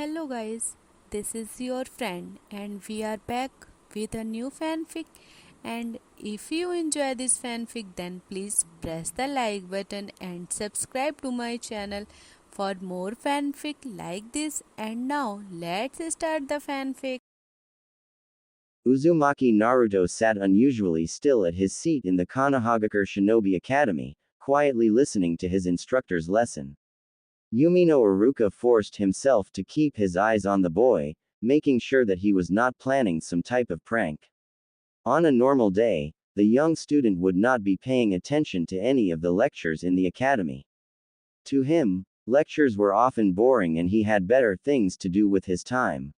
Hello guys, this is your friend and we are back with a new fanfic, and if you enjoy this fanfic then please press the like button and subscribe to my channel for more fanfic like this. And now let's start the fanfic. Uzumaki Naruto sat unusually still at his seat in the Konohagakure Shinobi Academy, quietly listening to his instructor's lesson. Yumino Iruka forced himself to keep his eyes on the boy, making sure that he was not planning some type of prank. On a normal day, the young student would not be paying attention to any of the lectures in the academy. To him, lectures were often boring and he had better things to do with his time.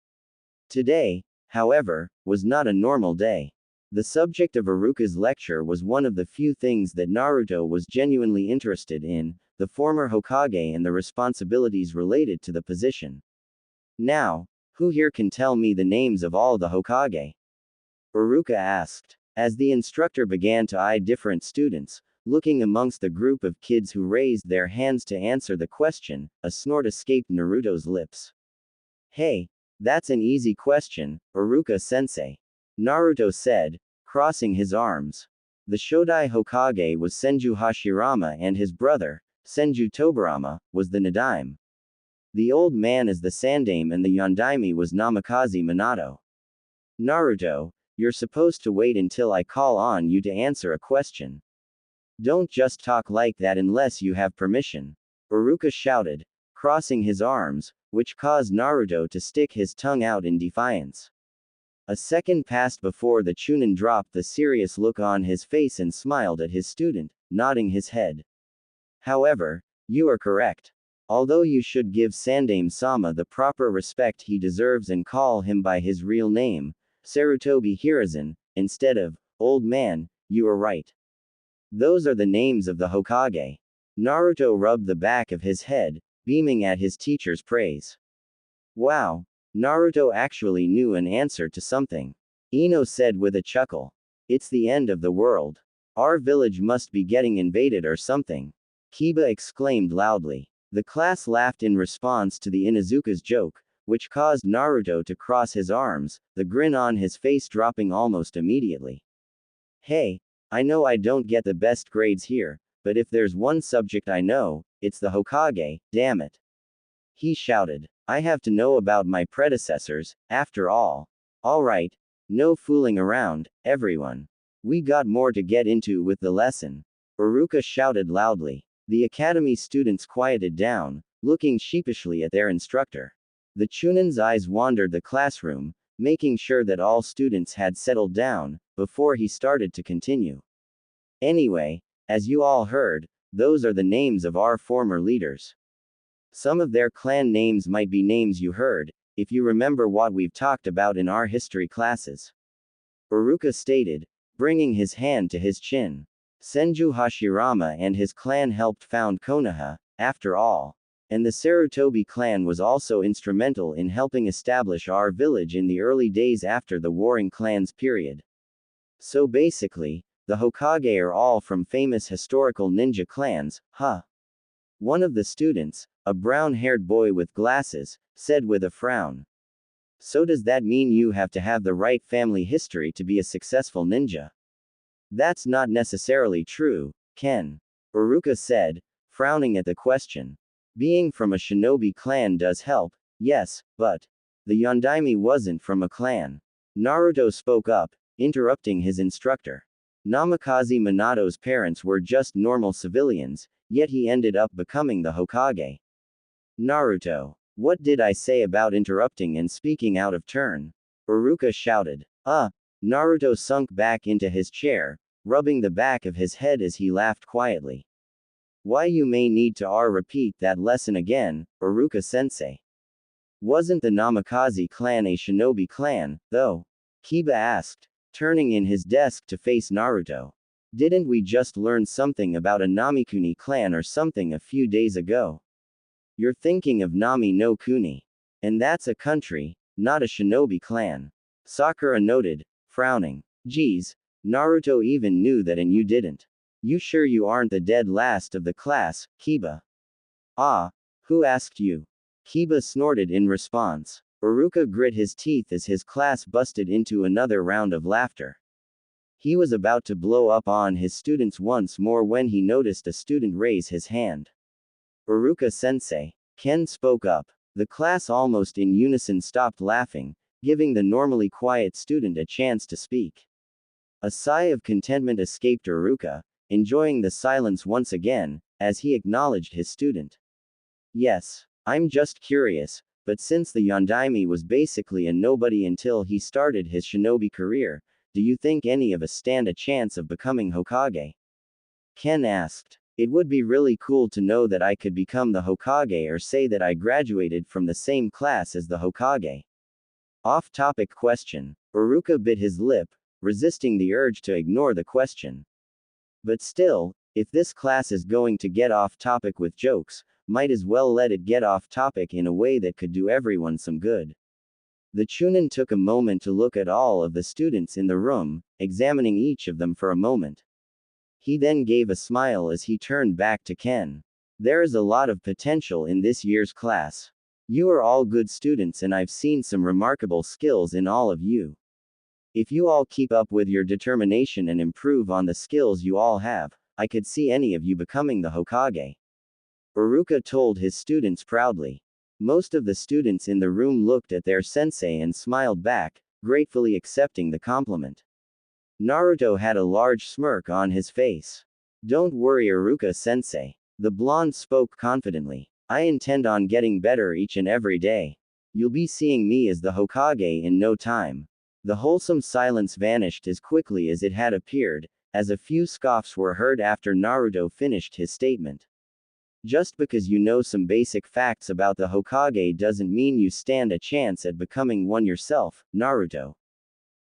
Today, however, was not a normal day. The subject of Iruka's lecture was one of the few things that Naruto was genuinely interested in, the former Hokage and the responsibilities related to the position. Now, who here can tell me the names of all the Hokage? Iruka asked. As the instructor began to eye different students, looking amongst the group of kids who raised their hands to answer the question, a snort escaped Naruto's lips. Hey, that's an easy question, Iruka-sensei. Naruto said, crossing his arms. The Shodai Hokage was Senju Hashirama and his brother, Senju Tobirama, was the Nadaime. The old man is the Sandaime and the Yondaime was Namikaze Minato. Naruto, you're supposed to wait until I call on you to answer a question. Don't just talk like that unless you have permission. Iruka shouted, crossing his arms, which caused Naruto to stick his tongue out in defiance. A second passed before the Chunin dropped the serious look on his face and smiled at his student, nodding his head. However, you are correct. Although you should give Sandaime-sama the proper respect he deserves and call him by his real name, Sarutobi Hiruzen, instead of, old man, you are right. Those are the names of the Hokage. Naruto rubbed the back of his head, beaming at his teacher's praise. Wow, Naruto actually knew an answer to something. Ino said with a chuckle. It's the end of the world. Our village must be getting invaded or something. Kiba exclaimed loudly. The class laughed in response to the Inuzuka's joke, which caused Naruto to cross his arms, the grin on his face dropping almost immediately. Hey, I know I don't get the best grades here, but if there's one subject I know, it's the Hokage, damn it. He shouted. I have to know about my predecessors, after all. Alright, no fooling around, everyone. We got more to get into with the lesson. Iruka shouted loudly. The academy students quieted down, looking sheepishly at their instructor. The Chunin's eyes wandered the classroom, making sure that all students had settled down, before he started to continue. Anyway, as you all heard, those are the names of our former leaders. Some of their clan names might be names you heard, if you remember what we've talked about in our history classes. Iruka stated, bringing his hand to his chin. Senju Hashirama and his clan helped found Konoha, after all. And the Sarutobi clan was also instrumental in helping establish our village in the early days after the Warring Clans period. So basically, the Hokage are all from famous historical ninja clans, huh? One of the students, a brown-haired boy with glasses, said with a frown. So does that mean you have to have the right family history to be a successful ninja? That's not necessarily true, Ken. Iruka said, frowning at the question. Being from a shinobi clan does help, yes, but the Yondaime wasn't from a clan. Naruto spoke up, interrupting his instructor. Namikaze Minato's parents were just normal civilians, yet he ended up becoming the Hokage. Naruto. What did I say about interrupting and speaking out of turn? Iruka shouted. Naruto sunk back into his chair, rubbing the back of his head as he laughed quietly. Why you may need to repeat that lesson again, Iruka-sensei. Wasn't the Namikaze clan a shinobi clan, though? Kiba asked, turning in his desk to face Naruto. Didn't we just learn something about a Namikuni clan or something a few days ago? You're thinking of Nami no Kuni. And that's a country, not a shinobi clan. Sakura noted, frowning. Geez, Naruto even knew that and you didn't. You sure you aren't the dead last of the class, Kiba? Ah, who asked you? Kiba snorted in response. Uruka grit his teeth as his class busted into another round of laughter. He was about to blow up on his students once more when he noticed a student raise his hand. Uruka-sensei. Ken spoke up. The class almost in unison stopped laughing, giving the normally quiet student a chance to speak. A sigh of contentment escaped Uruka, enjoying the silence once again, as he acknowledged his student. Yes, I'm just curious, but since the Yondaime was basically a nobody until he started his shinobi career, do you think any of us stand a chance of becoming Hokage? Ken asked. It would be really cool to know that I could become the Hokage or say that I graduated from the same class as the Hokage. Off-topic question. Uruka bit his lip, resisting the urge to ignore the question. But still, if this class is going to get off topic with jokes, might as well let it get off topic in a way that could do everyone some good. The Chunin took a moment to look at all of the students in the room, examining each of them for a moment. He then gave a smile as he turned back to Ken. There is a lot of potential in this year's class. You are all good students and I've seen some remarkable skills in all of you. If you all keep up with your determination and improve on the skills you all have, I could see any of you becoming the Hokage. Uruka told his students proudly. Most of the students in the room looked at their sensei and smiled back, gratefully accepting the compliment. Naruto had a large smirk on his face. Don't worry, Uruka-sensei. The blonde spoke confidently. I intend on getting better each and every day. You'll be seeing me as the Hokage in no time. The wholesome silence vanished as quickly as it had appeared, as a few scoffs were heard after Naruto finished his statement. Just because you know some basic facts about the Hokage doesn't mean you stand a chance at becoming one yourself, Naruto.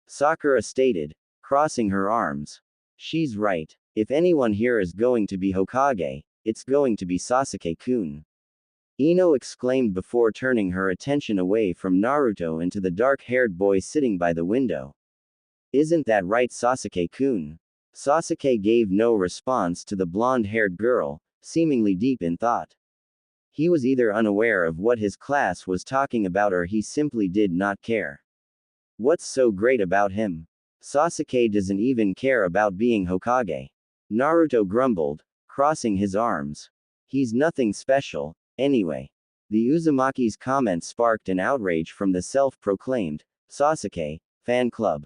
Sakura stated, crossing her arms. She's right. If anyone here is going to be Hokage, it's going to be Sasuke-kun. Ino exclaimed before turning her attention away from Naruto and to the dark-haired boy sitting by the window. Isn't that right, Sasuke-kun? Sasuke gave no response to the blonde-haired girl, seemingly deep in thought. He was either unaware of what his class was talking about or he simply did not care. What's so great about him? Sasuke doesn't even care about being Hokage. Naruto grumbled, crossing his arms. He's nothing special, anyway. The Uzumaki's comment sparked an outrage from the self-proclaimed Sasuke fan club.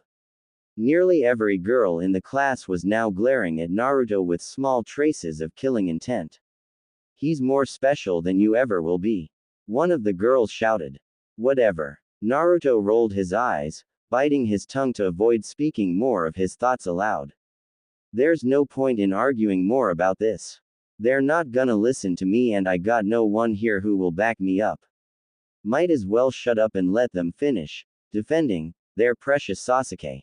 Nearly every girl in the class was now glaring at Naruto with small traces of killing intent. He's more special than you ever will be. One of the girls shouted. Whatever. Naruto rolled his eyes, biting his tongue to avoid speaking more of his thoughts aloud. There's no point in arguing more about this. They're not gonna listen to me and I got no one here who will back me up. Might as well shut up and let them finish defending their precious Sasuke.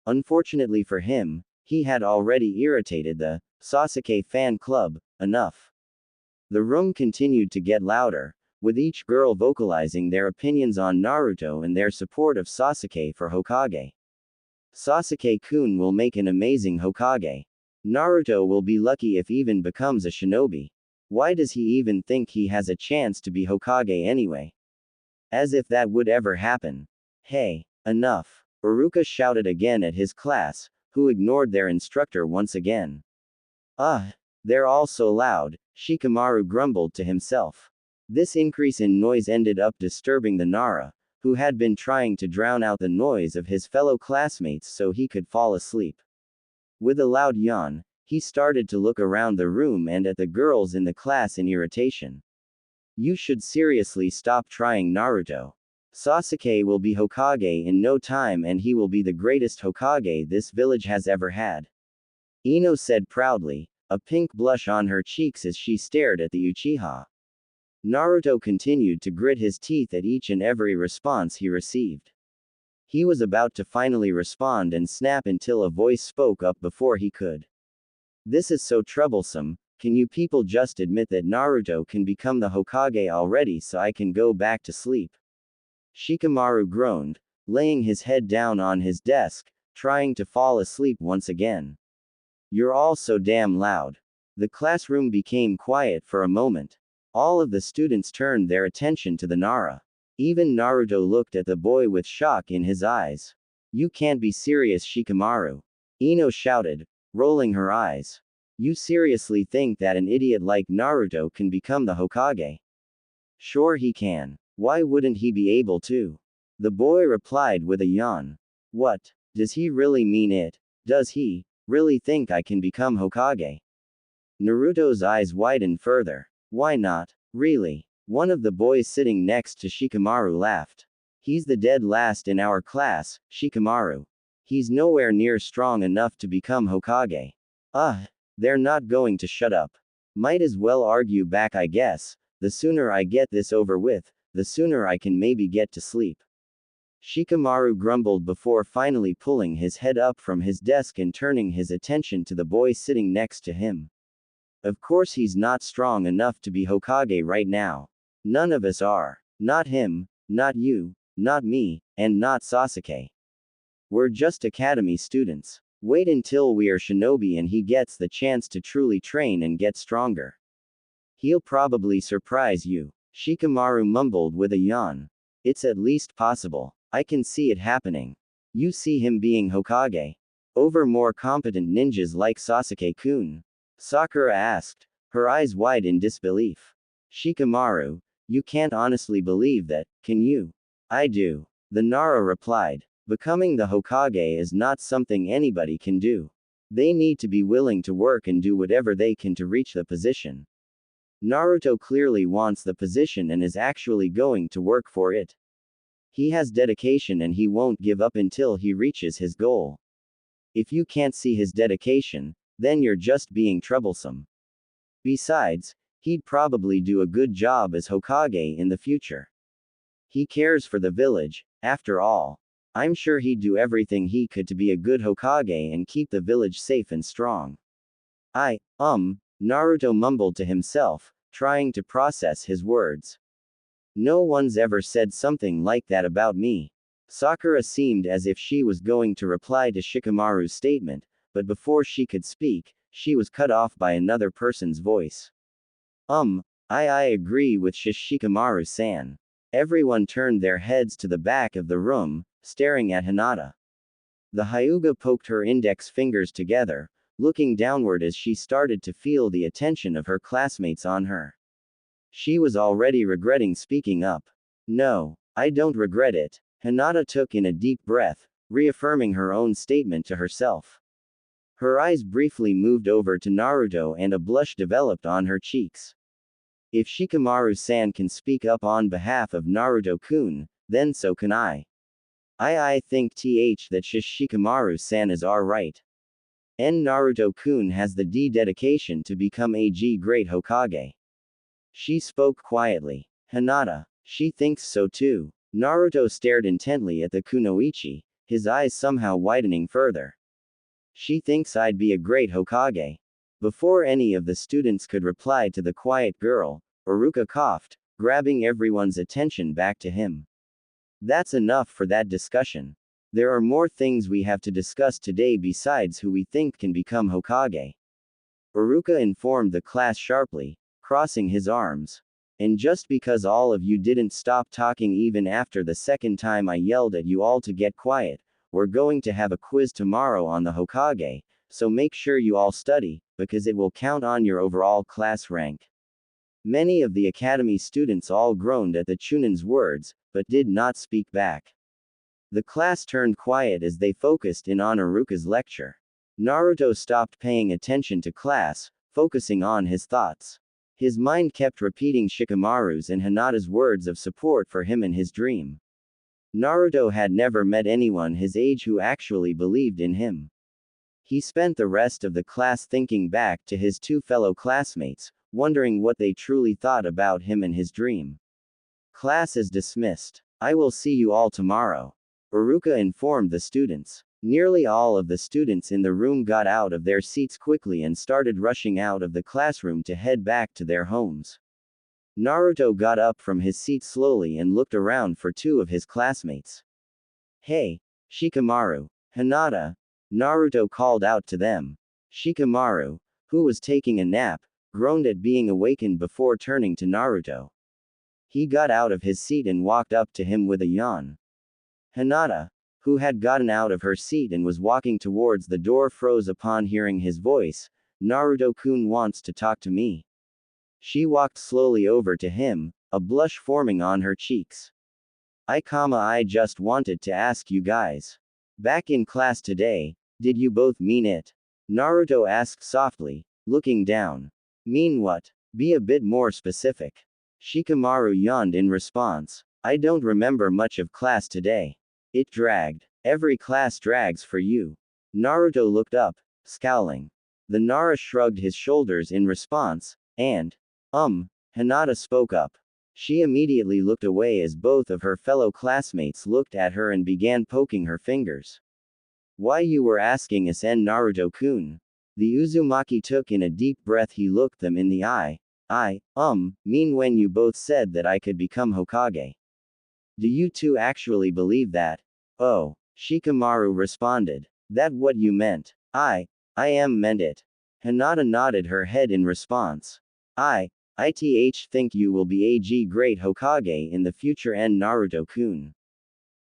Unfortunately for him, he had already irritated the Sasuke fan club enough. The room continued to get louder, with each girl vocalizing their opinions on Naruto and their support of Sasuke for Hokage. Sasuke-kun will make an amazing Hokage. Naruto will be lucky if even becomes a shinobi. Why does he even think he has a chance to be Hokage anyway? As if that would ever happen. Hey, enough. Uruka shouted again at his class, who ignored their instructor once again. They're all so loud, Shikamaru grumbled to himself. This increase in noise ended up disturbing the Nara, who had been trying to drown out the noise of his fellow classmates so he could fall asleep. With a loud yawn, he started to look around the room and at the girls in the class in irritation. You should seriously stop trying, Naruto. Sasuke will be Hokage in no time and he will be the greatest Hokage this village has ever had. Ino said proudly, a pink blush on her cheeks as she stared at the Uchiha. Naruto continued to grit his teeth at each and every response he received. He was about to finally respond and snap until a voice spoke up before he could. This is so troublesome, can you people just admit that Naruto can become the Hokage already so I can go back to sleep? Shikamaru groaned, laying his head down on his desk, trying to fall asleep once again. You're all so damn loud. The classroom became quiet for a moment. All of the students turned their attention to the Nara. Even Naruto looked at the boy with shock in his eyes. You can't be serious, Shikamaru. Ino shouted, rolling her eyes. You seriously think that an idiot like Naruto can become the Hokage? Sure he can. Why wouldn't he be able to? The boy replied with a yawn. What? Does he really mean it? Does he really think I can become Hokage? Naruto's eyes widened further. Why not? Really? One of the boys sitting next to Shikamaru laughed. He's the dead last in our class, Shikamaru. He's nowhere near strong enough to become Hokage. They're not going to shut up. Might as well argue back, I guess. The sooner I get this over with, the sooner I can maybe get to sleep. Shikamaru grumbled before finally pulling his head up from his desk and turning his attention to the boy sitting next to him. Of course he's not strong enough to be Hokage right now. None of us are. Not him, not you, not me, and not Sasuke. We're just academy students. Wait until we are shinobi and he gets the chance to truly train and get stronger. He'll probably surprise you. Shikamaru mumbled with a yawn. It's at least possible. I can see it happening. You see him being Hokage? Over more competent ninjas like Sasuke-kun? Sakura asked, her eyes wide in disbelief. Shikamaru, you can't honestly believe that, can you? I do. The Nara replied. Becoming the Hokage is not something anybody can do. They need to be willing to work and do whatever they can to reach the position. Naruto clearly wants the position and is actually going to work for it. He has dedication and he won't give up until he reaches his goal. If you can't see his dedication, then you're just being troublesome. Besides, he'd probably do a good job as Hokage in the future. He cares for the village, after all. I'm sure he'd do everything he could to be a good Hokage and keep the village safe and strong. Naruto mumbled to himself, trying to process his words. No one's ever said something like that about me. Sakura seemed as if she was going to reply to Shikamaru's statement, but before she could speak, she was cut off by another person's voice. I agree with Shikamaru-san. Everyone turned their heads to the back of the room, staring at Hinata. The Hyuga poked her index fingers together, looking downward as she started to feel the attention of her classmates on her. She was already regretting speaking up. No, I don't regret it. Hinata took in a deep breath, reaffirming her own statement to herself. Her eyes briefly moved over to Naruto and a blush developed on her cheeks. If Shikamaru-san can speak up on behalf of Naruto-kun, then so can I. I think that Shikamaru-san is right. Naruto-kun has the dedication to become a great Hokage. She spoke quietly. Hinata, she thinks so too. Naruto stared intently at the kunoichi, his eyes somehow widening further. She thinks I'd be a great Hokage. Before any of the students could reply to the quiet girl, Iruka coughed, grabbing everyone's attention back to him. That's enough for that discussion. There are more things we have to discuss today besides who we think can become Hokage. Iruka informed the class sharply, crossing his arms. And just because all of you didn't stop talking even after the second time I yelled at you all to get quiet, we're going to have a quiz tomorrow on the Hokage, so make sure you all study, because it will count on your overall class rank. Many of the academy students all groaned at the Chunin's words, but did not speak back. The class turned quiet as they focused in on Iruka's lecture. Naruto stopped paying attention to class, focusing on his thoughts. His mind kept repeating Shikamaru's and Hinata's words of support for him in his dream. Naruto had never met anyone his age who actually believed in him. He spent the rest of the class thinking back to his two fellow classmates, wondering what they truly thought about him and his dream. Class is dismissed. I will see you all tomorrow. Iruka informed the students. Nearly all of the students in the room got out of their seats quickly and started rushing out of the classroom to head back to their homes. Naruto got up from his seat slowly and looked around for two of his classmates. Hey, Shikamaru, Hinata, Naruto called out to them. Shikamaru, who was taking a nap, groaned at being awakened before turning to Naruto. He got out of his seat and walked up to him with a yawn. Hinata, who had gotten out of her seat and was walking towards the door, froze upon hearing his voice. Naruto-kun wants to talk to me. She walked slowly over to him, a blush forming on her cheeks. I just wanted to ask you guys. Back in class today, did you both mean it? Naruto asked softly, looking down. Mean what? Be a bit more specific. Shikamaru yawned in response. I don't remember much of class today. It dragged. Every class drags for you. Naruto looked up, scowling. The Nara shrugged his shoulders in response, and, Hinata spoke up. She immediately looked away as both of her fellow classmates looked at her and began poking her fingers. Why you were asking us, Naruto-kun? The Uzumaki took in a deep breath. He looked them in the eye. Mean when you both said that I could become Hokage. Do you two actually believe that? Oh, Shikamaru responded. That what you meant? I meant it. Hinata nodded her head in response. I think you will be a great Hokage in the future, Naruto-kun.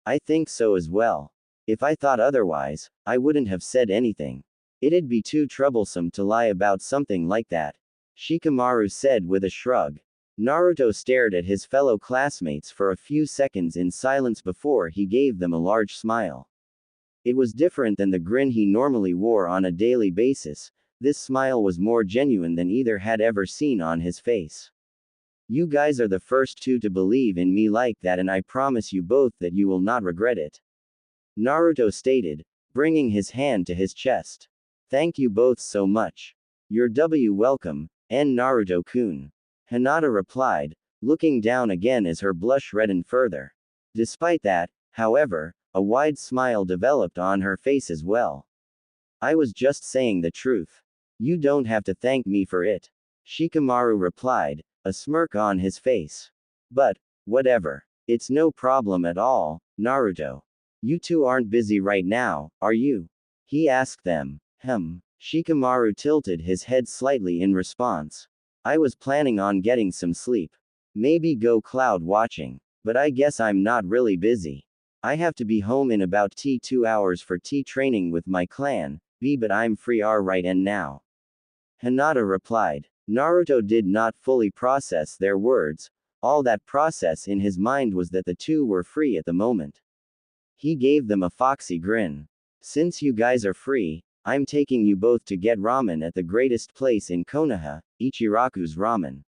I think so as well. If I thought otherwise, I wouldn't have said anything. It'd be too troublesome to lie about something like that. Shikamaru said with a shrug. Naruto stared at his fellow classmates for a few seconds in silence before he gave them a large smile. It was different than the grin he normally wore on a daily basis. This smile was more genuine than either had ever seen on his face. You guys are the first two to believe in me like that, and I promise you both that you will not regret it. Naruto stated, bringing his hand to his chest. Thank you both so much. You're welcome, Naruto-kun. Hinata replied, looking down again as her blush reddened further. Despite that, however, a wide smile developed on her face as well. I was just saying the truth. You don't have to thank me for it. Shikamaru replied, a smirk on his face. But, whatever. It's no problem at all, Naruto. You two aren't busy right now, are you? He asked them. Shikamaru tilted his head slightly in response. I was planning on getting some sleep. Maybe go cloud watching. But I guess I'm not really busy. I have to be home in about 2 hours for tea training with my clan, but I'm free right now. Hinata replied. Naruto did not fully process their words. All that process in his mind was that the two were free at the moment. He gave them a foxy grin. Since you guys are free, I'm taking you both to get ramen at the greatest place in Konoha, Ichiraku's Ramen.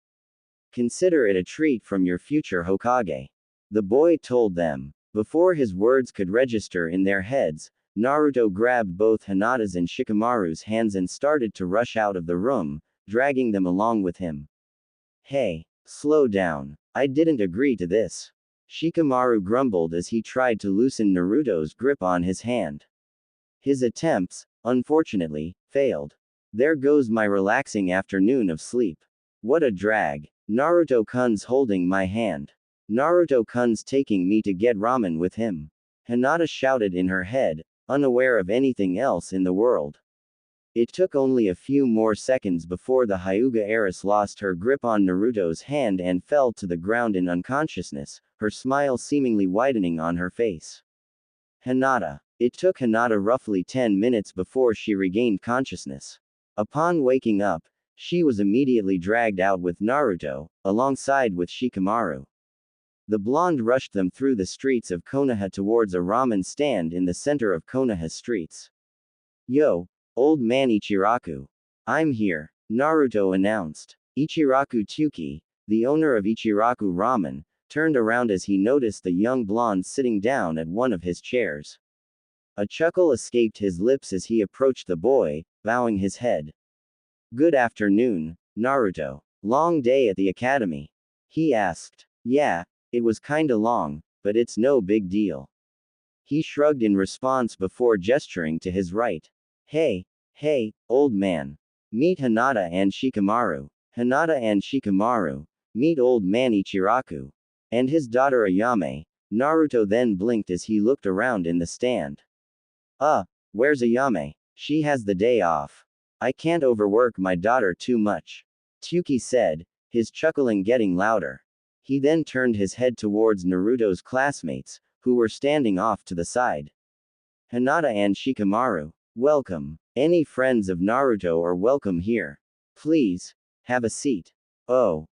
Consider it a treat from your future Hokage. The boy told them. Before his words could register in their heads, Naruto grabbed both Hinata's and Shikamaru's hands and started to rush out of the room, dragging them along with him. Hey, slow down. I didn't agree to this. Shikamaru grumbled as he tried to loosen Naruto's grip on his hand. His attempts, unfortunately, failed. There goes my relaxing afternoon of sleep. What a drag. Naruto-kun's holding my hand. Naruto-kun's taking me to get ramen with him. Hinata shouted in her head, unaware of anything else in the world. It took only a few more seconds before the Hyuga heiress lost her grip on Naruto's hand and fell to the ground in unconsciousness, her smile seemingly widening on her face. Hinata. It took Hinata roughly 10 minutes before she regained consciousness. Upon waking up, she was immediately dragged out with Naruto, alongside with Shikamaru. The blonde rushed them through the streets of Konoha towards a ramen stand in the center of Konoha streets. Yo, old man Ichiraku. I'm here, Naruto announced. Ichiraku Tsuki, the owner of Ichiraku Ramen, turned around as he noticed the young blonde sitting down at one of his chairs. A chuckle escaped his lips as he approached the boy, bowing his head. Good afternoon, Naruto. Long day at the academy? He asked. Yeah, it was kinda long, but it's no big deal. He shrugged in response before gesturing to his right. Hey, old man. Meet Hinata and Shikamaru. Hinata and Shikamaru. Meet old man Ichiraku. And his daughter Ayame. Naruto then blinked as he looked around in the stand. Where's Ayame? She has the day off. I can't overwork my daughter too much. Tsuki said, his chuckling getting louder. He then turned his head towards Naruto's classmates, who were standing off to the side. Hinata and Shikamaru, welcome. Any friends of Naruto are welcome here. Please, have a seat. Oh,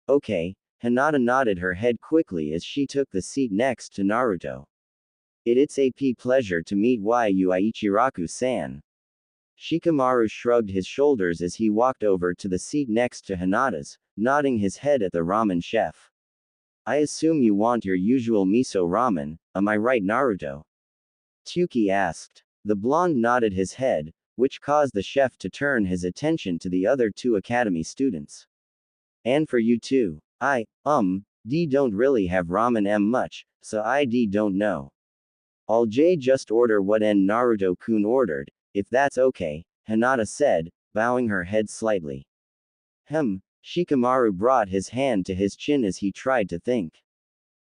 okay. Hinata nodded her head quickly as she took the seat next to Naruto. It's a pleasure to meet you Ichiraku-san. Shikamaru shrugged his shoulders as he walked over to the seat next to Hinata's, nodding his head at the ramen chef. I assume you want your usual miso ramen, am I right, Naruto? Tsuki asked. The blonde nodded his head, which caused the chef to turn his attention to the other two academy students. And for you too. Don't really have ramen much, so I don't know. I'll just order what Naruto-kun ordered, if that's okay, Hinata said, bowing her head slightly. Shikamaru brought his hand to his chin as he tried to think.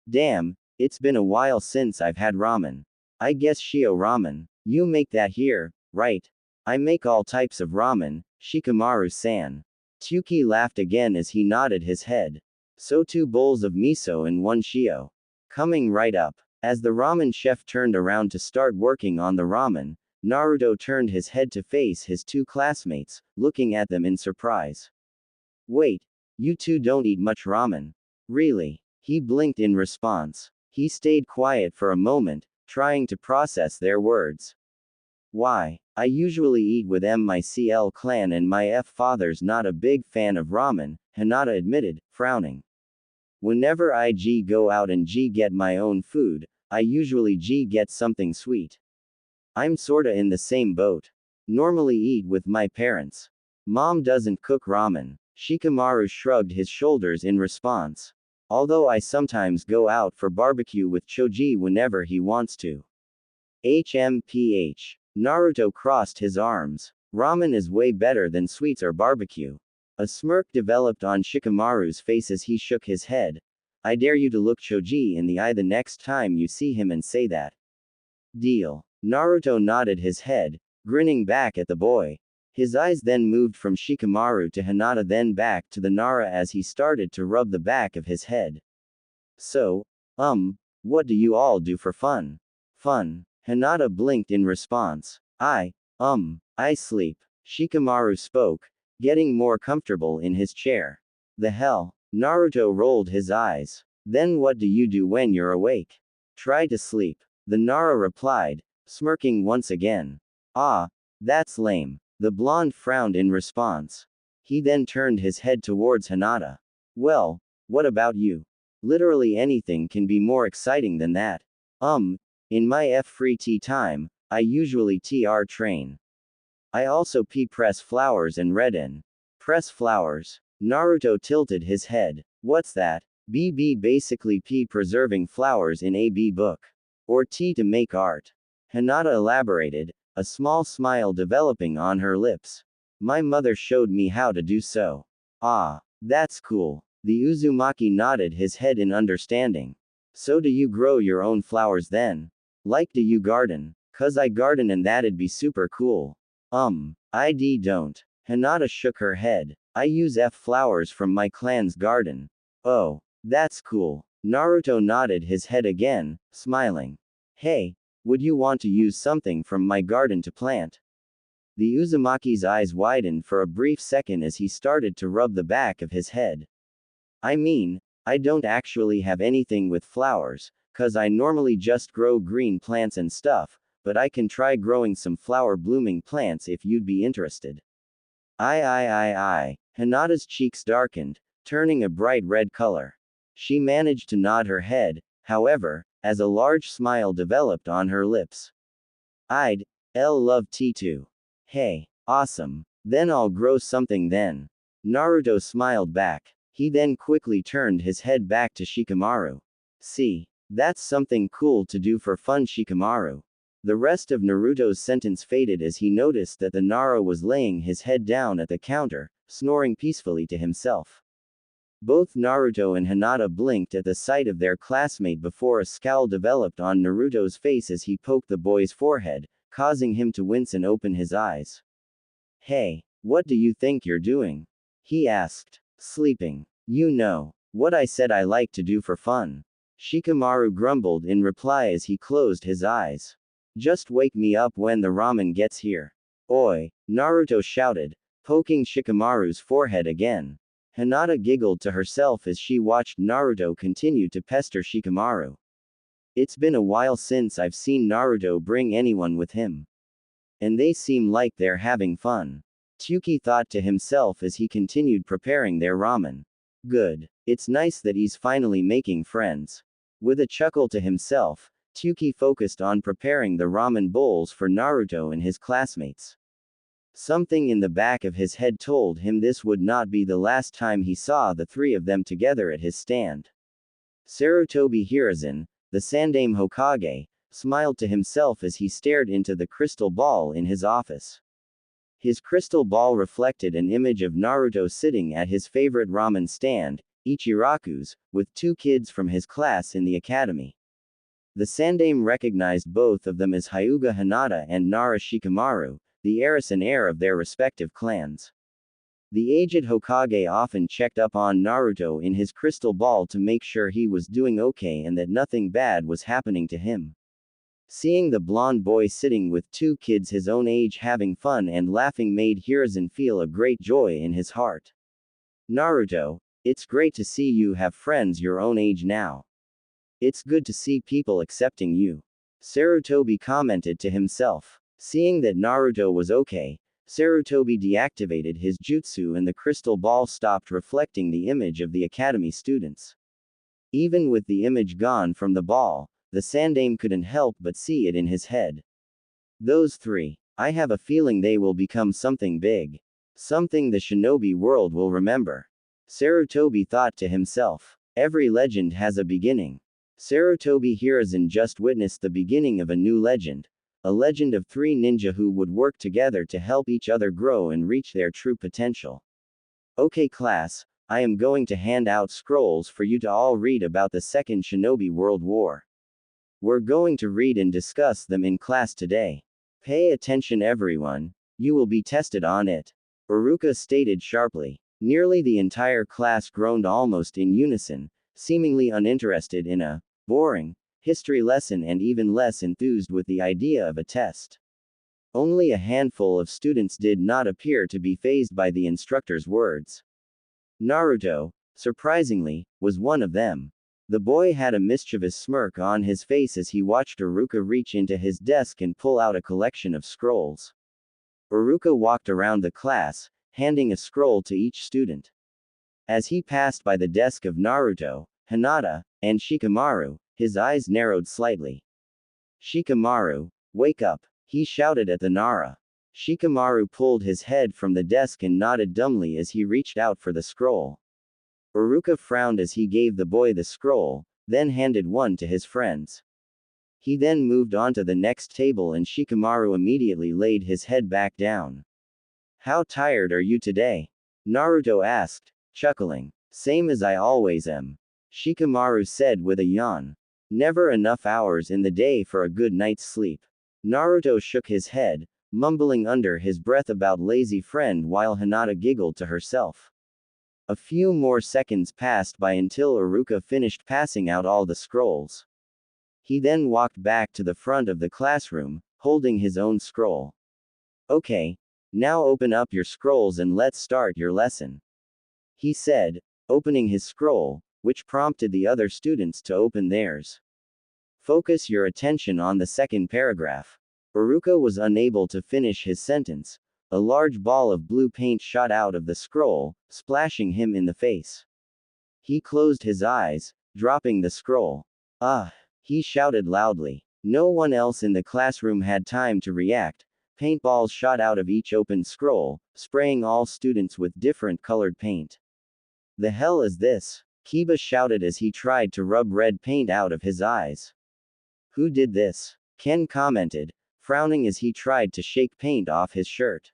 Damn, it's been a while since I've had ramen. I guess Shio ramen. You make that here, right? I make all types of ramen, Shikamaru-san. Tsuki laughed again as he nodded his head. So 2 bowls of miso and 1 shio. Coming right up. As the ramen chef turned around to start working on the ramen, Naruto turned his head to face his 2 classmates, looking at them in surprise. Wait, you 2 don't eat much ramen. Really? He blinked in response. He stayed quiet for a moment, trying to process their words. Why? I usually eat with my CL clan and my father's not a big fan of ramen, Hinata admitted, frowning. Whenever I go out and get my own food, I usually get something sweet. I'm sorta in the same boat. Normally eat with my parents. Mom doesn't cook ramen. Shikamaru shrugged his shoulders in response. Although I sometimes go out for barbecue with Choji whenever he wants to. HMPH. Naruto crossed his arms. Ramen is way better than sweets or barbecue. A smirk developed on Shikamaru's face as he shook his head. I dare you to look Choji in the eye the next time you see him and say that. Deal. Naruto nodded his head, grinning back at the boy. His eyes then moved from Shikamaru to Hinata then back to the Nara as he started to rub the back of his head. So, what do you all do for fun? Fun. Hinata blinked in response. I sleep. Shikamaru spoke, getting more comfortable in his chair. The hell? Naruto rolled his eyes. Then what do you do when you're awake? Try to sleep. The Nara replied, smirking once again. Ah, that's lame. The blonde frowned in response. He then turned his head towards Hinata. Well, what about you? Literally anything can be more exciting than that. In my free tea time, I usually train. I also press flowers and read in. Press flowers. Naruto tilted his head. What's that? Basically preserving flowers in a book. Or tea to make art. Hinata elaborated, a small smile developing on her lips. My mother showed me how to do so. Ah, that's cool. The Uzumaki nodded his head in understanding. So do you grow your own flowers then? Like do you garden? 'Cause I garden and that'd be super cool. I don't. Hinata shook her head. I use flowers from my clan's garden. Oh, that's cool. Naruto nodded his head again, smiling. Hey, would you want to use something from my garden to plant? The Uzumaki's eyes widened for a brief second as he started to rub the back of his head. I mean, I don't actually have anything with flowers, 'cause I normally just grow green plants and stuff, but I can try growing some flower blooming plants if you'd be interested. I. Hinata's cheeks darkened, turning a bright red color. She managed to nod her head, however, as a large smile developed on her lips. I'd love tea too. Hey, awesome. Then I'll grow something then. Naruto smiled back. He then quickly turned his head back to Shikamaru. See, that's something cool to do for fun, Shikamaru. The rest of Naruto's sentence faded as he noticed that the Nara was laying his head down at the counter, snoring peacefully to himself. Both Naruto and Hinata blinked at the sight of their classmate before a scowl developed on Naruto's face as he poked the boy's forehead, causing him to wince and open his eyes. Hey, what do you think you're doing? He asked. Sleeping. You know. What I said I like to do for fun. Shikamaru grumbled in reply as he closed his eyes. Just wake me up when the ramen gets here. Oi, Naruto shouted, poking Shikamaru's forehead again. Hinata giggled to herself as she watched Naruto continue to pester Shikamaru. It's been a while since I've seen Naruto bring anyone with him. And they seem like they're having fun. Tsuki thought to himself as he continued preparing their ramen. Good. It's nice that he's finally making friends. With a chuckle to himself, Tsuki focused on preparing the ramen bowls for Naruto and his classmates. Something in the back of his head told him this would not be the last time he saw the three of them together at his stand. Sarutobi Hiruzen, the Sandaime Hokage, smiled to himself as he stared into the crystal ball in his office. His crystal ball reflected an image of Naruto sitting at his favorite ramen stand, Ichiraku's, with two kids from his class in the academy. The Sandaime recognized both of them as Hyuga Hinata and Nara Shikamaru, the heiress and heir of their respective clans. The aged Hokage often checked up on Naruto in his crystal ball to make sure he was doing okay and that nothing bad was happening to him. Seeing the blonde boy sitting with two kids his own age having fun and laughing made Hiruzen feel a great joy in his heart. Naruto, it's great to see you have friends your own age now. It's good to see people accepting you. Sarutobi commented to himself. Seeing that Naruto was okay, Sarutobi deactivated his jutsu and the crystal ball stopped reflecting the image of the academy students. Even with the image gone from the ball, the Sandaime couldn't help but see it in his head. Those three. I have a feeling they will become something big. Something the shinobi world will remember. Sarutobi thought to himself. Every legend has a beginning. Sarutobi Hiruzen just witnessed the beginning of a new legend. A legend of three ninja who would work together to help each other grow and reach their true potential. Okay class, I am going to hand out scrolls for you to all read about the Second Shinobi World War. We're going to read and discuss them in class today. Pay attention everyone, you will be tested on it. Uruka stated sharply. Nearly the entire class groaned almost in unison, seemingly uninterested in a boring history lesson and even less enthused with the idea of a test. Only a handful of students did not appear to be fazed by the instructor's words. Naruto, surprisingly, was one of them. The boy had a mischievous smirk on his face as he watched Uruka reach into his desk and pull out a collection of scrolls. Uruka walked around the class, handing a scroll to each student. As he passed by the desk of Naruto, Hinata, and Shikamaru, his eyes narrowed slightly. Shikamaru, wake up, he shouted at the Nara. Shikamaru pulled his head from the desk and nodded dumbly as he reached out for the scroll. Uruka frowned as he gave the boy the scroll, then handed one to his friends. He then moved on to the next table and Shikamaru immediately laid his head back down. How tired are you today? Naruto asked, chuckling. Same as I always am. Shikamaru said with a yawn. Never enough hours in the day for a good night's sleep. Naruto shook his head, mumbling under his breath about lazy friend while Hinata giggled to herself. A few more seconds passed by until Uruka finished passing out all the scrolls. He then walked back to the front of the classroom, holding his own scroll. Okay, now open up your scrolls and let's start your lesson. He said, opening his scroll, which prompted the other students to open theirs. Focus your attention on the second paragraph. Uruka was unable to finish his sentence. A large ball of blue paint shot out of the scroll, splashing him in the face. He closed his eyes, dropping the scroll. Ah! He shouted loudly. No one else in the classroom had time to react. Paintballs shot out of each open scroll, spraying all students with different colored paint. The hell is this? Kiba shouted as he tried to rub red paint out of his eyes. Who did this? Ken commented, frowning as he tried to shake paint off his shirt.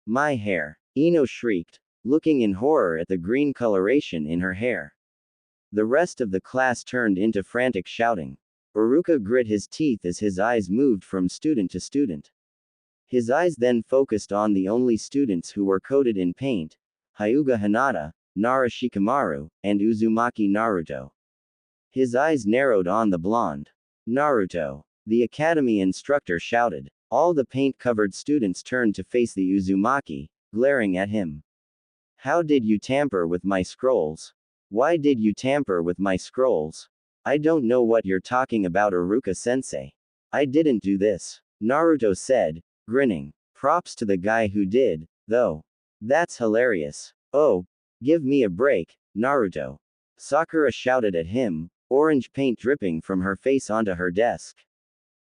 My hair. Ino shrieked, looking in horror at the green coloration in her hair. The rest of the class turned into frantic shouting. Uruka grit his teeth as his eyes moved from student to student. His eyes then focused on the only students who were coated in paint, Hyuga Hinata, Nara Shikamaru, and Uzumaki Naruto. His eyes narrowed on the blonde. Naruto. The academy instructor shouted. All the paint-covered students turned to face the Uzumaki, glaring at him. How did you tamper with my scrolls? Why did you tamper with my scrolls? I don't know what you're talking about, Iruka-sensei. I didn't do this, Naruto said, grinning. Props to the guy who did, though. That's hilarious. Oh, give me a break, Naruto. Sakura shouted at him, orange paint dripping from her face onto her desk.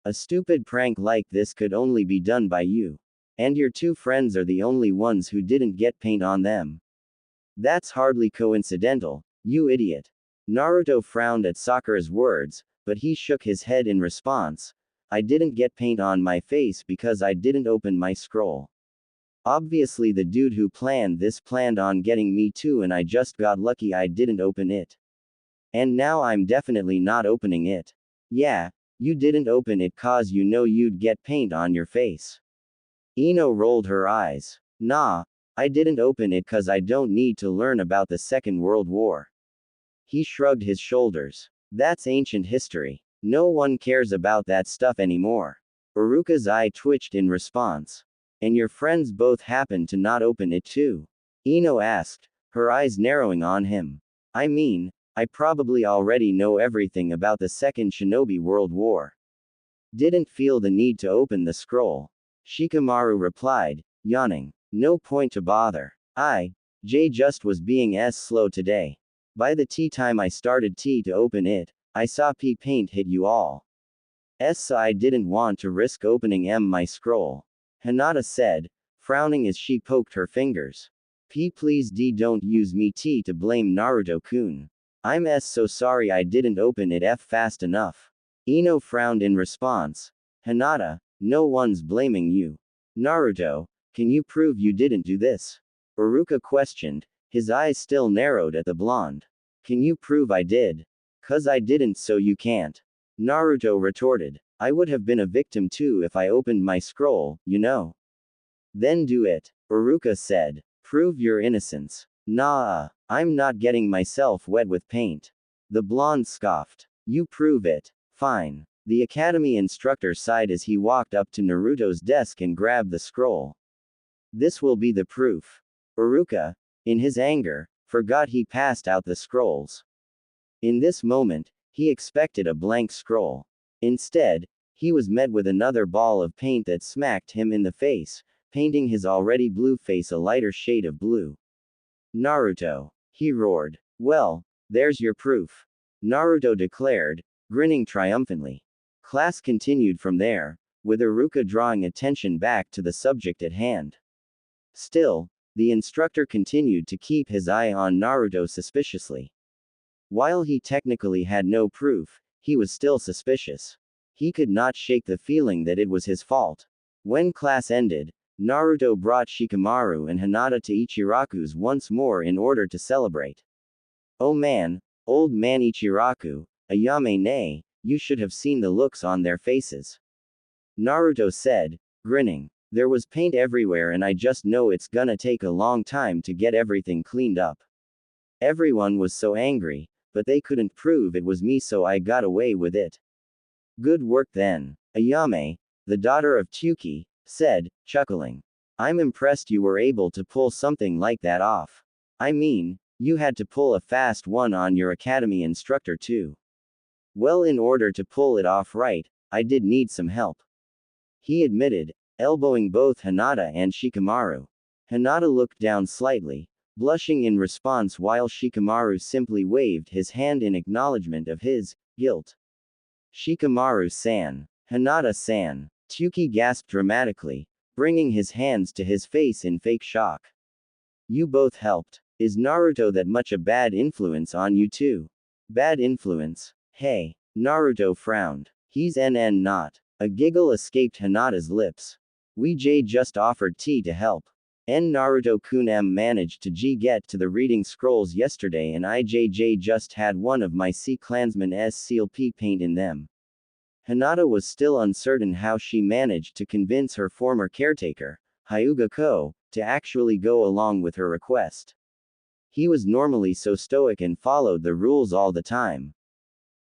A stupid prank like this could only be done by you. And your two friends are the only ones who didn't get paint on them. That's hardly coincidental, you idiot. Naruto frowned at Sakura's words, but he shook his head in response. I didn't get paint on my face because I didn't open my scroll. Obviously the dude who planned this planned on getting me too, and I just got lucky I didn't open it. And now I'm definitely not opening it. Yeah, you didn't open it cause you know you'd get paint on your face. Ino rolled her eyes. Nah, I didn't open it cause I don't need to learn about the Second World War. He shrugged his shoulders. That's ancient history. No one cares about that stuff anymore. Uruka's eye twitched in response. And your friends both happened to not open it too? Ino asked, her eyes narrowing on him. I mean, I probably already know everything about the Second Shinobi World War. Didn't feel the need to open the scroll. Shikamaru replied, yawning. No point to bother. Jay just was being slow today. By the tea time I started to open it, I saw P paint hit you all. So I didn't want to risk opening my scroll. Hinata said, frowning as she poked her fingers. Please don't use me to blame Naruto-kun. I'm so sorry I didn't open it fast enough. Ino frowned in response. Hinata, no one's blaming you. Naruto, can you prove you didn't do this? Uruka questioned, his eyes still narrowed at the blonde. Can you prove I did? Cause I didn't, so you can't. Naruto retorted. I would have been a victim too if I opened my scroll, you know. Then do it, Uruka said. Prove your innocence. Nah, I'm not getting myself wet with paint. The blonde scoffed. You prove it. Fine. The academy instructor sighed as he walked up to Naruto's desk and grabbed the scroll. This will be the proof. Uruka, in his anger, forgot he passed out the scrolls. In this moment, he expected a blank scroll. Instead, he was met with another ball of paint that smacked him in the face, painting his already blue face a lighter shade of blue. Naruto, he roared. Well, there's your proof. Naruto declared, grinning triumphantly. Class continued from there, with Uruka drawing attention back to the subject at hand. Still, the instructor continued to keep his eye on Naruto suspiciously. While he technically had no proof, he was still suspicious. He could not shake the feeling that it was his fault. When class ended, Naruto brought Shikamaru and Hinata to Ichiraku's once more in order to celebrate. Oh man, old man Ichiraku, Ayame ne, you should have seen the looks on their faces. Naruto said, grinning. There was paint everywhere and I just know it's gonna take a long time to get everything cleaned up. Everyone was so angry, but they couldn't prove it was me, so I got away with it. Good work then. Ayame, the daughter of Tsuki, said, chuckling. I'm impressed you were able to pull something like that off. I mean, you had to pull a fast one on your academy instructor too. Well, in order to pull it off right, I did need some help. He admitted, elbowing both Hinata and Shikamaru. Hinata looked down slightly, blushing in response while Shikamaru simply waved his hand in acknowledgement of his guilt. Shikamaru-san. Hinata-san. Tsuki gasped dramatically, bringing his hands to his face in fake shock. You both helped. Is Naruto that much a bad influence on you too? Bad influence? Hey. Naruto frowned. He's not. A giggle escaped Hinata's lips. We just offered to help. Naruto-kun managed to get to the reading scrolls yesterday and IJJ just had one of my clansmen's seal P paint in them. Hinata was still uncertain how she managed to convince her former caretaker, Hyuga Ko, to actually go along with her request. He was normally so stoic and followed the rules all the time.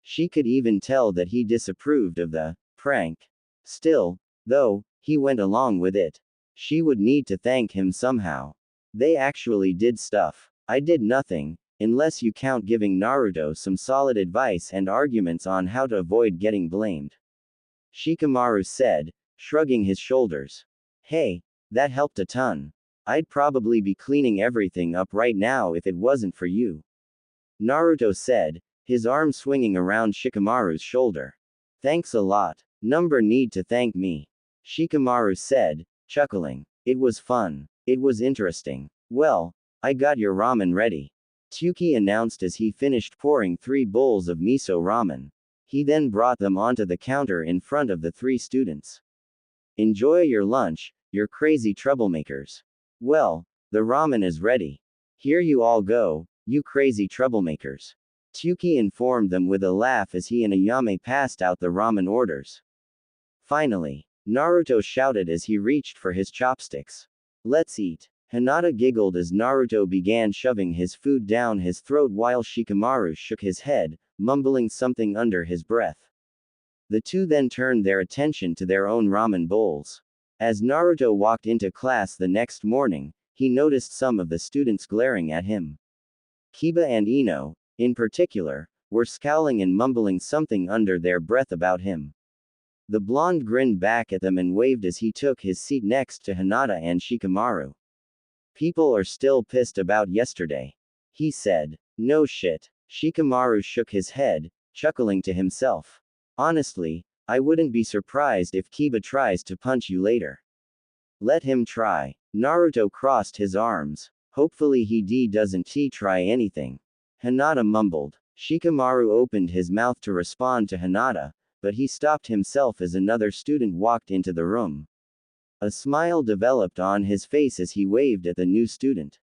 She could even tell that he disapproved of the prank. Still, though, he went along with it. She would need to thank him somehow. They actually did stuff. I did nothing, unless you count giving Naruto some solid advice and arguments on how to avoid getting blamed. Shikamaru said, shrugging his shoulders. Hey, that helped a ton. I'd probably be cleaning everything up right now if it wasn't for you. Naruto said, his arm swinging around Shikamaru's shoulder. Thanks a lot. Number need to thank me. Shikamaru said, chuckling. It was fun. It was interesting. Well, I got your ramen ready. Tsuki announced as he finished pouring 3 bowls of miso ramen. He then brought them onto the counter in front of the 3 students. Enjoy your lunch, you crazy troublemakers. Well, the ramen is ready. Here you all go, you crazy troublemakers. Tsuki informed them with a laugh as he and Ayame passed out the ramen orders. Finally, Naruto shouted as he reached for his chopsticks. Let's eat. Hinata giggled as Naruto began shoving his food down his throat while Shikamaru shook his head, mumbling something under his breath. The two then turned their attention to their own ramen bowls. As Naruto walked into class the next morning, he noticed some of the students glaring at him. Kiba and Ino, in particular, were scowling and mumbling something under their breath about him. The blonde grinned back at them and waved as he took his seat next to Hinata and Shikamaru. People are still pissed about yesterday. He said. No shit. Shikamaru shook his head, chuckling to himself. Honestly, I wouldn't be surprised if Kiba tries to punch you later. Let him try. Naruto crossed his arms. Hopefully he doesn't try anything. Hinata mumbled. Shikamaru opened his mouth to respond to Hinata, but he stopped himself as another student walked into the room. A smile developed on his face as he waved at the new student.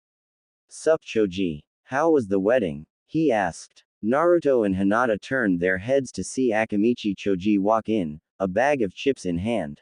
Sup Choji? How was the wedding? He asked. Naruto and Hinata turned their heads to see Akamichi Choji walk in, a bag of chips in hand.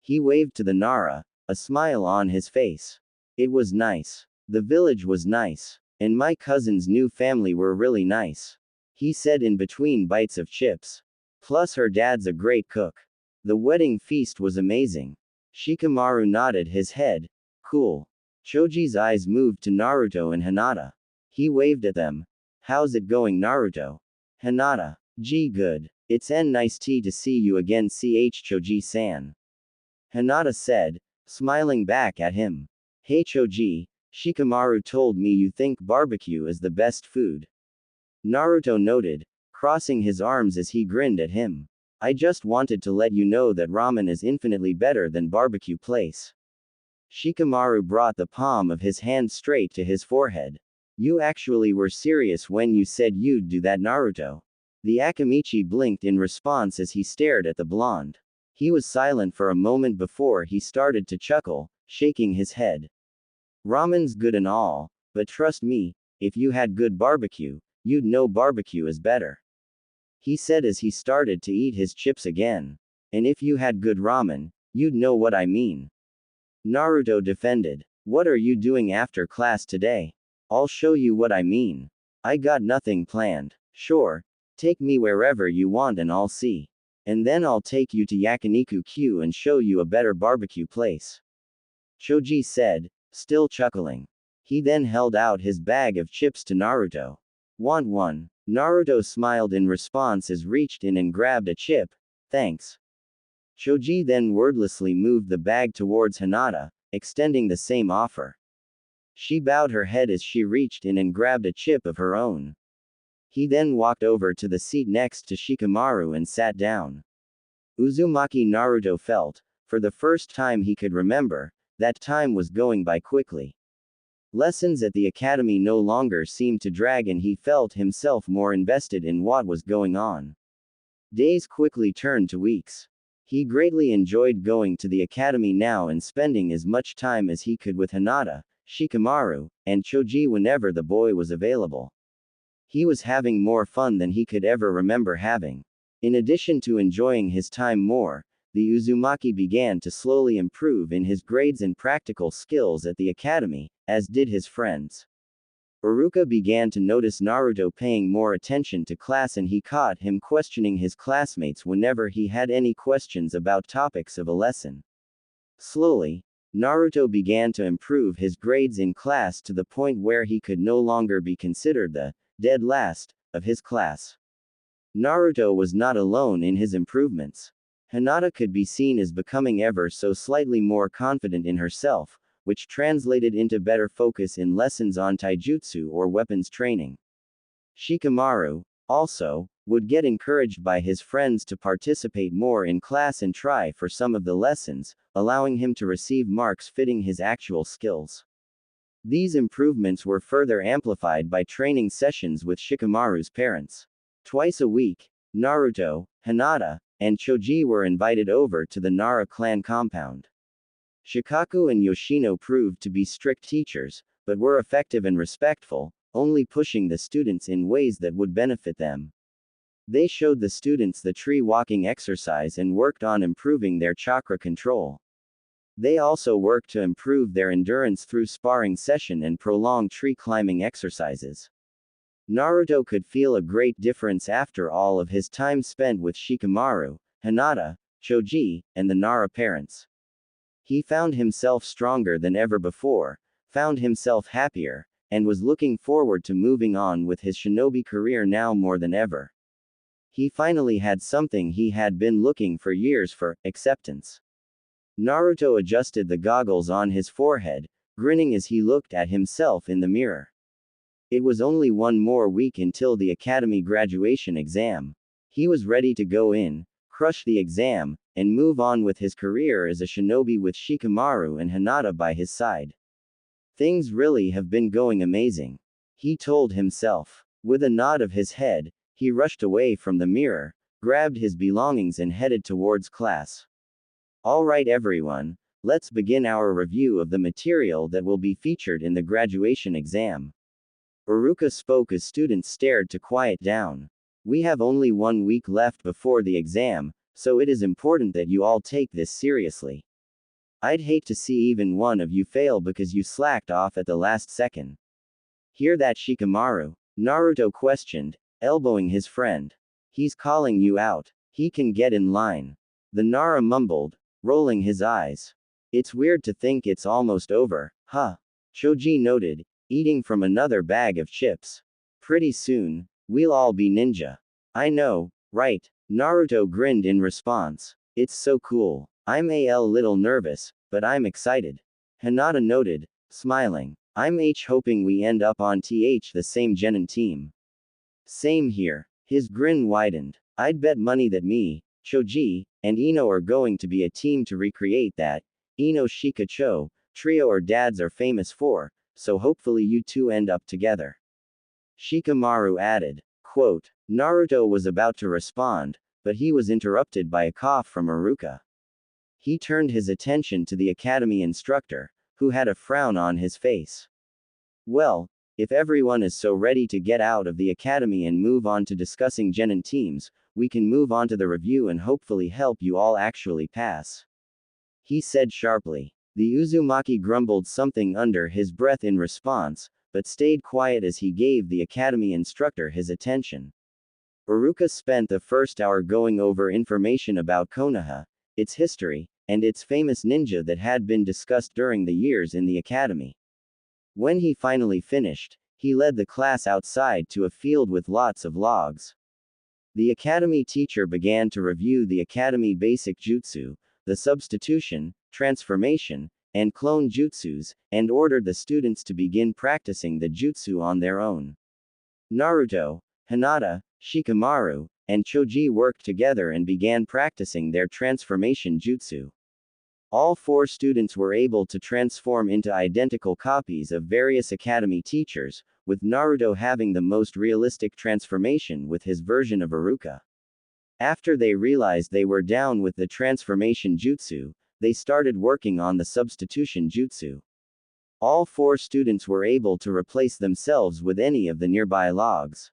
He waved to the Nara, a smile on his face. It was nice. The village was nice. And my cousin's new family were really nice. He said in between bites of chips. Plus her dad's a great cook. The wedding feast was amazing. Shikamaru nodded his head. Cool. Choji's eyes moved to Naruto and Hinata. He waved at them. How's it going, Naruto? Hinata. Gee, good. It's nice to see you again, Choji-san. Hinata said, smiling back at him. Hey Choji, Shikamaru told me you think barbecue is the best food. Naruto noted, crossing his arms as he grinned at him. I just wanted to let you know that ramen is infinitely better than barbecue place. Shikamaru brought the palm of his hand straight to his forehead. You actually were serious when you said you'd do that, Naruto. The Akamichi blinked in response as he stared at the blonde. He was silent for a moment before he started to chuckle, shaking his head. Ramen's good and all, but trust me, if you had good barbecue, you'd know barbecue is better. He said as he started to eat his chips again. And if you had good ramen, you'd know what I mean. Naruto defended. What are you doing after class today? I'll show you what I mean. I got nothing planned. Sure. Take me wherever you want and I'll see. And then I'll take you to Yakiniku-Q and show you a better barbecue place. Choji said, still chuckling. He then held out his bag of chips to Naruto. Want one? Naruto smiled in response as reached in and grabbed a chip. Thanks. Choji then wordlessly moved the bag towards Hinata, extending the same offer. She bowed her head as she reached in and grabbed a chip of her own. He then walked over to the seat next to Shikamaru and sat down. Uzumaki Naruto felt, for the first time he could remember, that time was going by quickly. Lessons at the academy no longer seemed to drag and he felt himself more invested in what was going on. Days quickly turned to weeks. He greatly enjoyed going to the academy now and spending as much time as he could with Hinata, Shikamaru, and Choji whenever the boy was available. He was having more fun than he could ever remember having. In addition to enjoying his time more, the Uzumaki began to slowly improve in his grades and practical skills at the academy, as did his friends. Iruka began to notice Naruto paying more attention to class, and he caught him questioning his classmates whenever he had any questions about topics of a lesson. Slowly, Naruto began to improve his grades in class to the point where he could no longer be considered the dead last of his class. Naruto was not alone in his improvements. Hinata could be seen as becoming ever so slightly more confident in herself, which translated into better focus in lessons on taijutsu or weapons training. Shikamaru, also, would get encouraged by his friends to participate more in class and try for some of the lessons, allowing him to receive marks fitting his actual skills. These improvements were further amplified by training sessions with Shikamaru's parents. Twice a week, Naruto, Hinata, and Choji were invited over to the Nara clan compound. Shikaku and Yoshino proved to be strict teachers, but were effective and respectful, only pushing the students in ways that would benefit them. They showed the students the tree walking exercise and worked on improving their chakra control. They also worked to improve their endurance through sparring session and prolonged tree climbing exercises. Naruto could feel a great difference after all of his time spent with Shikamaru, Hinata, Choji, and the Nara parents. He found himself stronger than ever before, found himself happier, and was looking forward to moving on with his shinobi career now more than ever. He finally had something he had been looking for years for: acceptance. Naruto adjusted the goggles on his forehead, grinning as he looked at himself in the mirror. It was only one more week until the academy graduation exam. He was ready to go in, crush the exam, and move on with his career as a shinobi with Shikamaru and Hinata by his side. Things really have been going amazing, he told himself. With a nod of his head, he rushed away from the mirror, grabbed his belongings and headed towards class. Alright everyone, let's begin our review of the material that will be featured in the graduation exam. Iruka spoke as students stared to quiet down. We have only 1 week left before the exam, so it is important that you all take this seriously. I'd hate to see even one of you fail because you slacked off at the last second. Hear that, Shikamaru? Naruto questioned, elbowing his friend. He's calling you out. He can get in line. The Nara mumbled, rolling his eyes. It's weird to think it's almost over, huh? Choji noted, eating from another bag of chips. Pretty soon, we'll all be ninja. I know, right? Naruto grinned in response. It's so cool. I'm a little nervous, but I'm excited. Hinata noted, smiling. I'm hoping we end up on the same genin team. Same here. His grin widened. I'd bet money that me, Choji, and Ino are going to be a team to recreate that Ino Shikacho trio our dads are famous for, so hopefully you two end up together. Shikamaru added. Quote, Naruto was about to respond, but he was interrupted by a cough from Iruka. He turned his attention to the academy instructor, who had a frown on his face. Well, if everyone is so ready to get out of the academy and move on to discussing genin teams, we can move on to the review and hopefully help you all actually pass. He said sharply. The Uzumaki grumbled something under his breath in response, but stayed quiet as he gave the academy instructor his attention. Iruka spent the first hour going over information about Konoha, its history, and its famous ninja that had been discussed during the years in the academy. When he finally finished, he led the class outside to a field with lots of logs. The academy teacher began to review the academy basic jutsu, the substitution, transformation, and clone jutsus, and ordered the students to begin practicing the jutsu on their own. Naruto, Hinata, Shikamaru, and Choji worked together and began practicing their transformation jutsu. All 4 students were able to transform into identical copies of various academy teachers, with Naruto having the most realistic transformation with his version of Iruka. After they realized they were down with the transformation jutsu, they started working on the substitution jutsu. All 4 students were able to replace themselves with any of the nearby logs.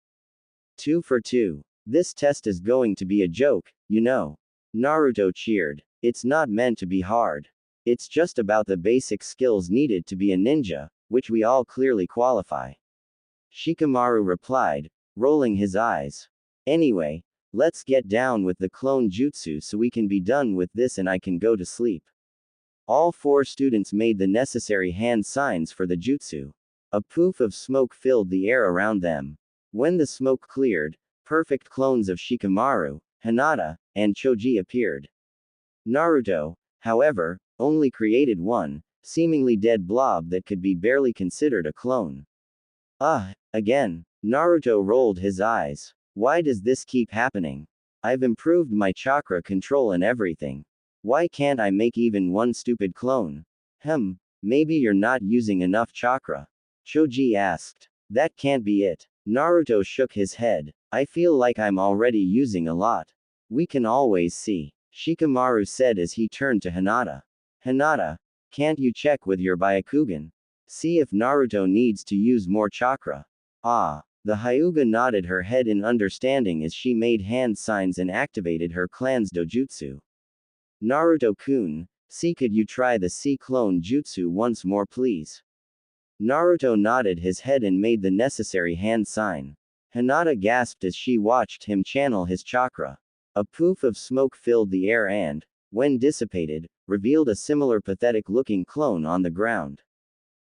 2 for 2. This test is going to be a joke, you know. Naruto cheered. It's not meant to be hard. It's just about the basic skills needed to be a ninja, which we all clearly qualify. Shikamaru replied, rolling his eyes. Anyway, let's get down with the clone jutsu so we can be done with this and I can go to sleep. All four students made the necessary hand signs for the jutsu. A poof of smoke filled the air around them. When the smoke cleared, perfect clones of Shikamaru, Hinata, and Choji appeared. Naruto, however, only created one, seemingly dead blob that could be barely considered a clone. Again. Naruto rolled his eyes. Why does this keep happening? I've improved my chakra control and everything. Why can't I make even one stupid clone? Maybe you're not using enough chakra. Choji asked. That can't be it. Naruto shook his head. I feel like I'm already using a lot. We can always see, Shikamaru said as he turned to Hinata. Hinata, can't you check with your Byakugan? See if Naruto needs to use more chakra. The Hyuga nodded her head in understanding as she made hand signs and activated her clan's dojutsu. Naruto-kun, could you try the C-clone jutsu once more please? Naruto nodded his head and made the necessary hand sign. Hinata gasped as she watched him channel his chakra. A poof of smoke filled the air and, when dissipated, revealed a similar pathetic-looking clone on the ground.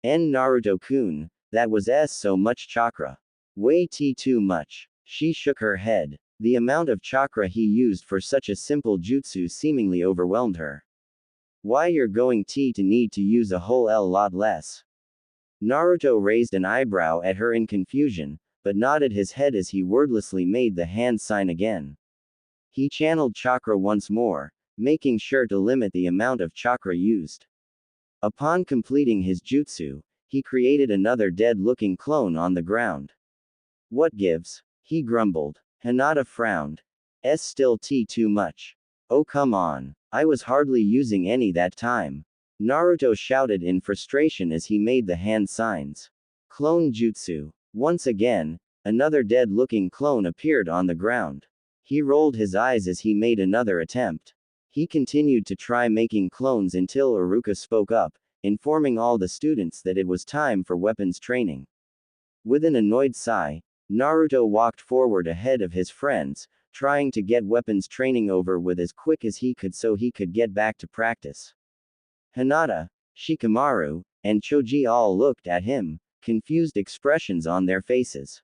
Naruto-kun, that was so much chakra. Way too much. She shook her head. The amount of chakra he used for such a simple jutsu seemingly overwhelmed her. Why you're going to need to use a whole lot less? Naruto raised an eyebrow at her in confusion, but nodded his head as he wordlessly made the hand sign again. He channeled chakra once more, making sure to limit the amount of chakra used. Upon completing his jutsu, he created another dead-looking clone on the ground. What gives? He grumbled. Hinata frowned. Still too much. Oh come on. I was hardly using any that time. Naruto shouted in frustration as he made the hand signs. Clone jutsu. Once again, another dead-looking clone appeared on the ground. He rolled his eyes as he made another attempt. He continued to try making clones until Iruka spoke up, informing all the students that it was time for weapons training. With an annoyed sigh, Naruto walked forward ahead of his friends, trying to get weapons training over with as quick as he could so he could get back to practice. Hinata, Shikamaru, and Choji all looked at him, confused expressions on their faces.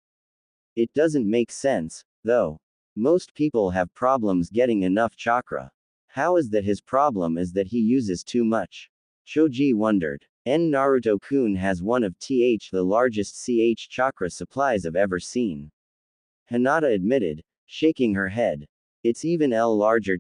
It doesn't make sense, though. Most people have problems getting enough chakra. How is that his problem is that he uses too much? Choji wondered. Naruto-kun has one of the largest chakra supplies I've ever seen. Hinata admitted, shaking her head. It's even larger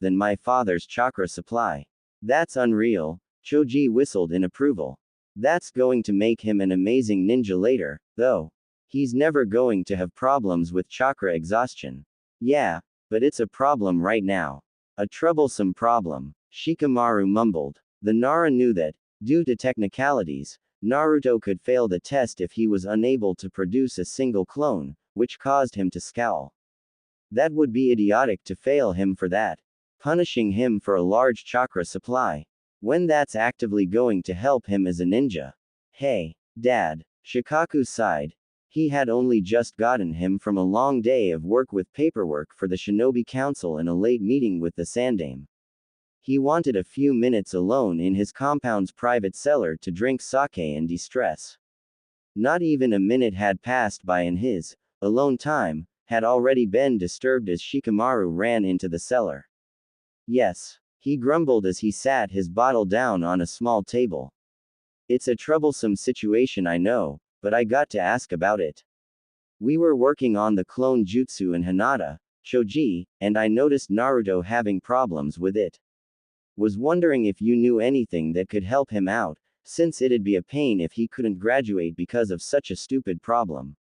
than my father's chakra supply. That's unreal. Choji whistled in approval. That's going to make him an amazing ninja later, though. He's never going to have problems with chakra exhaustion. Yeah, but it's a problem right now. A troublesome problem, Shikamaru mumbled. The Nara knew that, due to technicalities, Naruto could fail the test if he was unable to produce a single clone, which caused him to scowl. That would be idiotic to fail him for that. Punishing him for a large chakra supply. When that's actively going to help him as a ninja. Hey, Dad. Shikaku sighed. He had only just gotten him from a long day of work with paperwork for the Shinobi Council and a late meeting with the Sandame. He wanted a few minutes alone in his compound's private cellar to drink sake and de-stress. Not even a minute had passed by and his alone time had already been disturbed as Shikamaru ran into the cellar. Yes, he grumbled as he sat his bottle down on a small table. It's a troublesome situation I know, but I got to ask about it. We were working on the clone jutsu in Hinata, Choji, and I noticed Naruto having problems with it. Was wondering if you knew anything that could help him out, since it'd be a pain if he couldn't graduate because of such a stupid problem.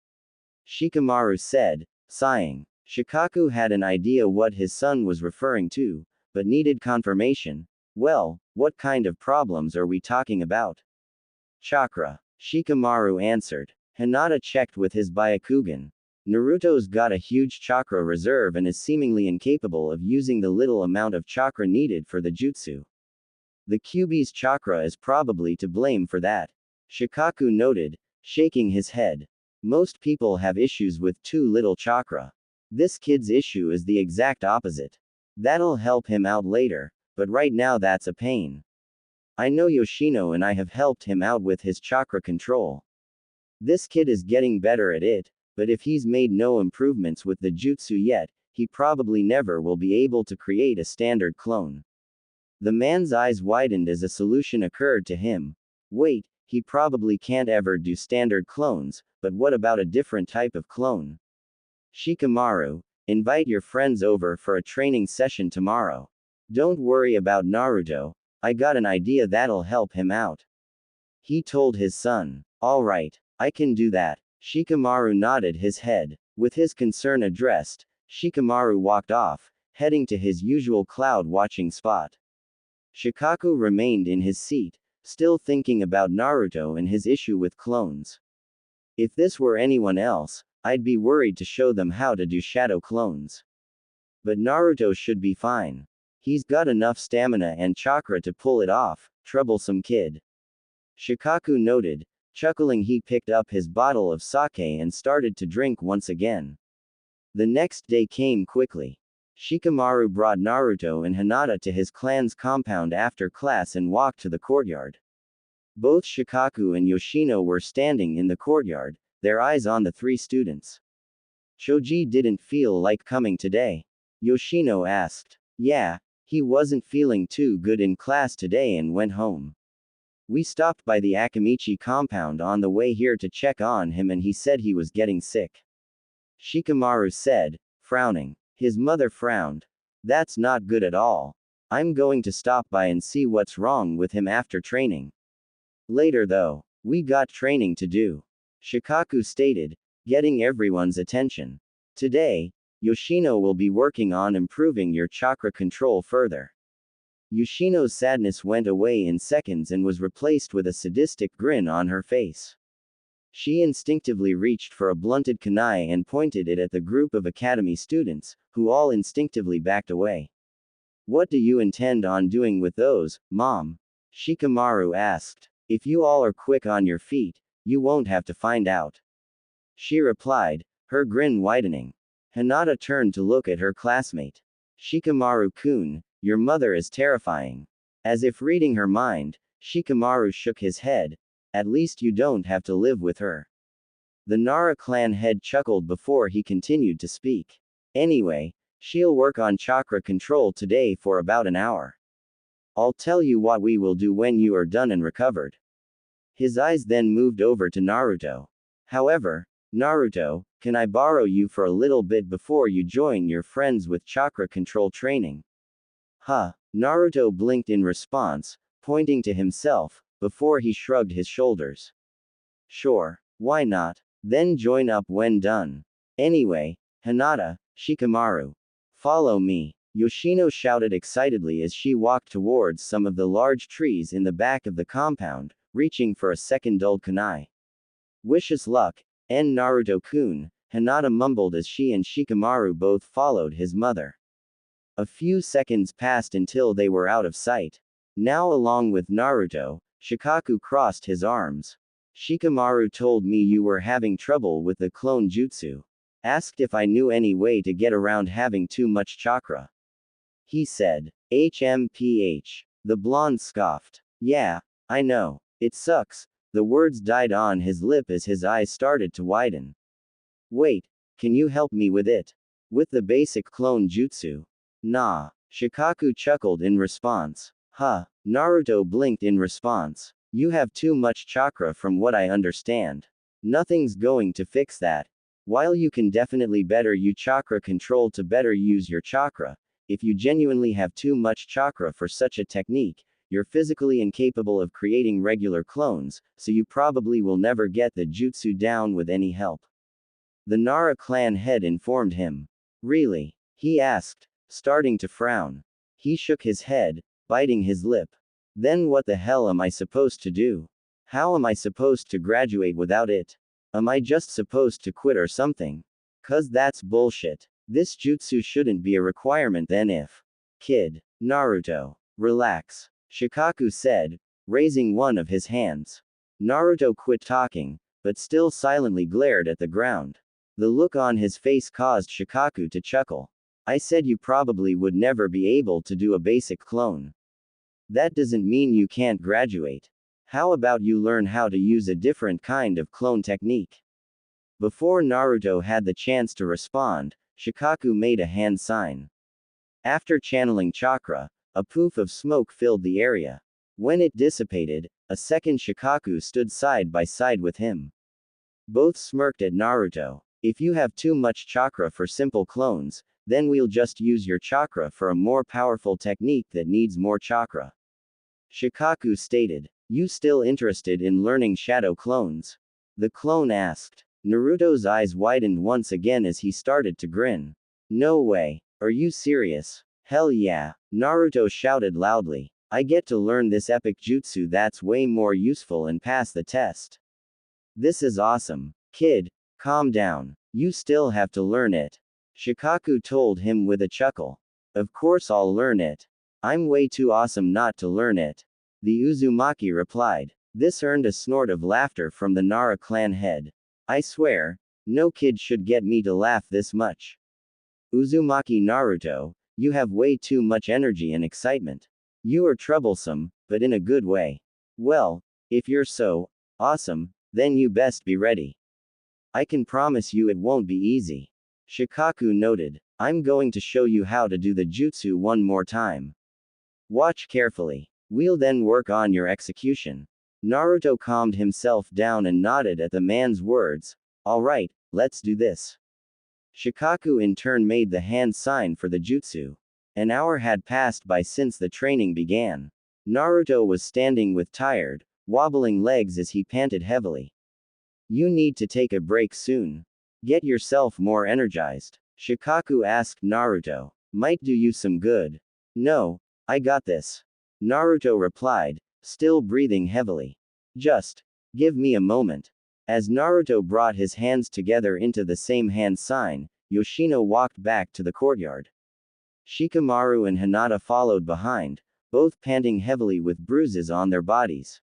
Shikamaru said, sighing. Shikaku had an idea what his son was referring to, but needed confirmation. Well, what kind of problems are we talking about? Chakra. Shikamaru answered. Hinata checked with his Byakugan. Naruto's got a huge chakra reserve and is seemingly incapable of using the little amount of chakra needed for the jutsu. The Kyuubi's chakra is probably to blame for that. Shikaku noted, shaking his head. Most people have issues with too little chakra. This kid's issue is the exact opposite. That'll help him out later, but right now that's a pain. I know Yoshino and I have helped him out with his chakra control. This kid is getting better at it, but if he's made no improvements with the jutsu yet, he probably never will be able to create a standard clone. The man's eyes widened as a solution occurred to him. Wait, he probably can't ever do standard clones, but what about a different type of clone? Shikamaru, invite your friends over for a training session tomorrow. Don't worry about Naruto, I got an idea that'll help him out. He told his son. Alright, I can do that. Shikamaru nodded his head. With his concern addressed, Shikamaru walked off, heading to his usual cloud watching spot. Shikaku remained in his seat, still thinking about Naruto and his issue with clones. If this were anyone else, I'd be worried to show them how to do shadow clones. But Naruto should be fine. He's got enough stamina and chakra to pull it off, troublesome kid. Shikaku noted, chuckling. He picked up his bottle of sake and started to drink once again. The next day came quickly. Shikamaru brought Naruto and Hinata to his clan's compound after class and walked to the courtyard. Both Shikaku and Yoshino were standing in the courtyard, their eyes on the three students. Choji didn't feel like coming today. Yoshino asked. Yeah, he wasn't feeling too good in class today and went home. We stopped by the Akamichi compound on the way here to check on him and he said he was getting sick. Shikamaru said, frowning. His mother frowned. That's not good at all. I'm going to stop by and see what's wrong with him after training. Later though, we got training to do. Shikaku stated, getting everyone's attention. Today, Yoshino will be working on improving your chakra control further. Yoshino's sadness went away in seconds and was replaced with a sadistic grin on her face. She instinctively reached for a blunted kunai and pointed it at the group of academy students, who all instinctively backed away. What do you intend on doing with those, Mom? Shikamaru asked. If you all are quick on your feet, you won't have to find out. She replied, her grin widening. Hinata turned to look at her classmate. Shikamaru-kun, your mother is terrifying. As if reading her mind, Shikamaru shook his head. At least you don't have to live with her. The Nara clan head chuckled before he continued to speak. Anyway, she'll work on chakra control today for about an hour. I'll tell you what we will do when you are done and recovered. His eyes then moved over to Naruto. However, Naruto, can I borrow you for a little bit before you join your friends with chakra control training? Huh? Naruto blinked in response, pointing to himself, before he shrugged his shoulders. Sure, why not? Then join up when done. Anyway, Hinata, Shikamaru. Follow me. Yoshino shouted excitedly as she walked towards some of the large trees in the back of the compound, reaching for a second dulled kunai. Wish us luck, and Naruto-kun, Hinata mumbled as she and Shikamaru both followed his mother. A few seconds passed until they were out of sight. Now along with Naruto, Shikaku crossed his arms. Shikamaru told me you were having trouble with the clone jutsu. Asked if I knew any way to get around having too much chakra. He said. HMPH. The blonde scoffed. Yeah, I know. It sucks. The words died on his lip as his eyes started to widen. Wait, can you help me with it? With the basic clone jutsu? Nah. Shikaku chuckled in response. Huh. Naruto blinked in response. You have too much chakra from what I understand. Nothing's going to fix that. While you can definitely better your chakra control to better use your chakra, if you genuinely have too much chakra for such a technique, you're physically incapable of creating regular clones, so you probably will never get the jutsu down with any help. The Nara clan head informed him. Really? He asked, starting to frown. He shook his head, biting his lip. Then what the hell am I supposed to do? How am I supposed to graduate without it? Am I just supposed to quit or something? 'Cause that's bullshit. This jutsu shouldn't be a requirement then if. Kid. Naruto. Relax. Shikaku said, raising one of his hands. Naruto quit talking, but still silently glared at the ground. The look on his face caused Shikaku to chuckle. I said you probably would never be able to do a basic clone. That doesn't mean you can't graduate. How about you learn how to use a different kind of clone technique? Before Naruto had the chance to respond, Shikaku made a hand sign. After channeling chakra, a poof of smoke filled the area. When it dissipated, a second Shikaku stood side by side with him. Both smirked at Naruto. If you have too much chakra for simple clones, then we'll just use your chakra for a more powerful technique that needs more chakra. Shikaku stated. You still interested in learning shadow clones? The clone asked. Naruto's eyes widened once again as he started to grin. No way. Are you serious? Hell yeah. Naruto shouted loudly. I get to learn this epic jutsu that's way more useful and pass the test. This is awesome. Kid, calm down. You still have to learn it. Shikaku told him with a chuckle. Of course I'll learn it. I'm way too awesome not to learn it. The Uzumaki replied. This earned a snort of laughter from the Nara clan head. I swear, no kid should get me to laugh this much. Uzumaki Naruto, you have way too much energy and excitement. You are troublesome, but in a good way. Well, if you're so awesome, then you best be ready. I can promise you it won't be easy. Shikaku noted. I'm going to show you how to do the jutsu one more time. Watch carefully. We'll then work on your execution. Naruto calmed himself down and nodded at the man's words. Alright, let's do this. Shikaku in turn made the hand sign for the jutsu. An hour had passed by since the training began. Naruto was standing with tired, wobbling legs as he panted heavily. You need to take a break soon. Get yourself more energized. Shikaku asked Naruto. Might do you some good. No, I got this. Naruto replied, still breathing heavily. Just give me a moment. As Naruto brought his hands together into the same hand sign, Yoshino walked back to the courtyard. Shikamaru and Hinata followed behind, both panting heavily with bruises on their bodies.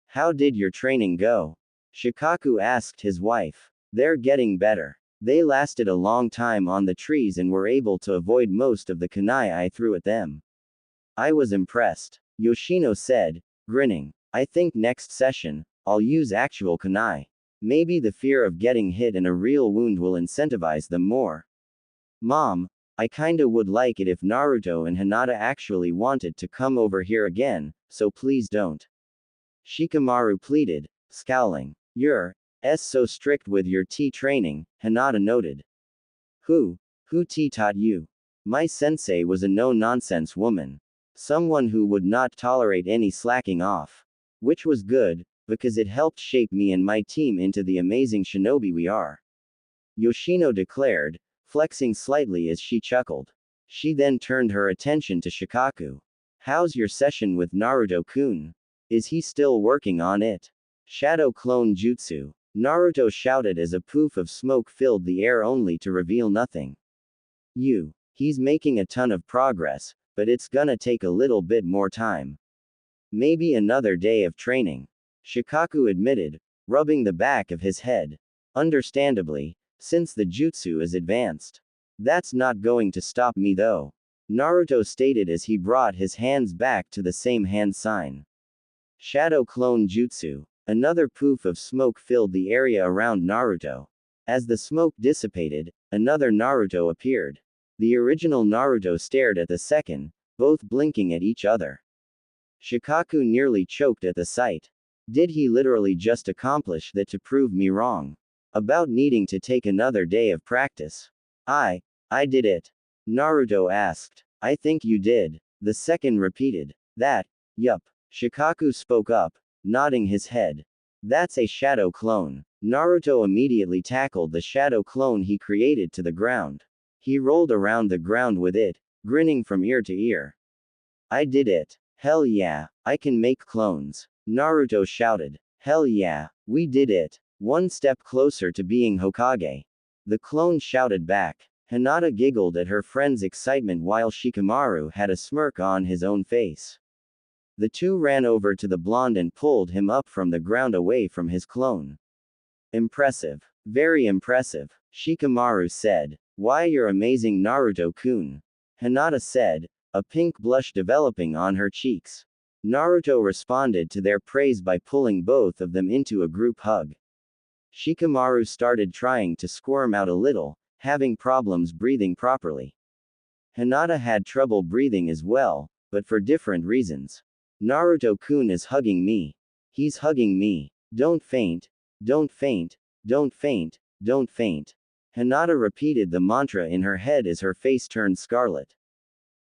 How did your training go? Shikaku asked his wife. They're getting better. They lasted a long time on the trees and were able to avoid most of the kunai I threw at them. I was impressed. Yoshino said, grinning. I think next session, I'll use actual kunai. Maybe the fear of getting hit and a real wound will incentivize them more. Mom, I kinda would like it if Naruto and Hinata actually wanted to come over here again, so please don't. Shikamaru pleaded, scowling. You're so strict with your tea training, Hinata noted. Who tea taught you? My sensei was a no-nonsense woman. Someone who would not tolerate any slacking off. Which was good, because it helped shape me and my team into the amazing shinobi we are. Yoshino declared, flexing slightly as she chuckled. She then turned her attention to Shikaku. How's your session with Naruto-kun? Is he still working on it? Shadow clone jutsu. Naruto shouted as a poof of smoke filled the air only to reveal nothing. He's making a ton of progress, but it's gonna take a little bit more time. Maybe another day of training. Shikaku admitted, rubbing the back of his head. Understandably, since the jutsu is advanced. That's not going to stop me though. Naruto stated as he brought his hands back to the same hand sign. Shadow clone jutsu. Another poof of smoke filled the area around Naruto. As the smoke dissipated, another Naruto appeared. The original Naruto stared at the second, both blinking at each other. Shikaku nearly choked at the sight. Did he literally just accomplish that to prove me wrong? About needing to take another day of practice. I did it. Naruto asked. I think you did. The second repeated. That, yup. Shikaku spoke up, nodding his head. That's a shadow clone. Naruto immediately tackled the shadow clone he created to the ground. He rolled around the ground with it, grinning from ear to ear. I did it. Hell yeah, I can make clones. Naruto shouted. Hell yeah, we did it. One step closer to being Hokage. The clone shouted back. Hinata giggled at her friend's excitement while Shikamaru had a smirk on his own face. The two ran over to the blonde and pulled him up from the ground away from his clone. Impressive. Very impressive, Shikamaru said. Why, you're amazing, Naruto-kun. Hinata said, a pink blush developing on her cheeks. Naruto responded to their praise by pulling both of them into a group hug. Shikamaru started trying to squirm out a little, having problems breathing properly. Hinata had trouble breathing as well, but for different reasons. Naruto-kun is hugging me. He's hugging me. Don't faint. Don't faint. Don't faint. Don't faint. Hinata repeated the mantra in her head as her face turned scarlet.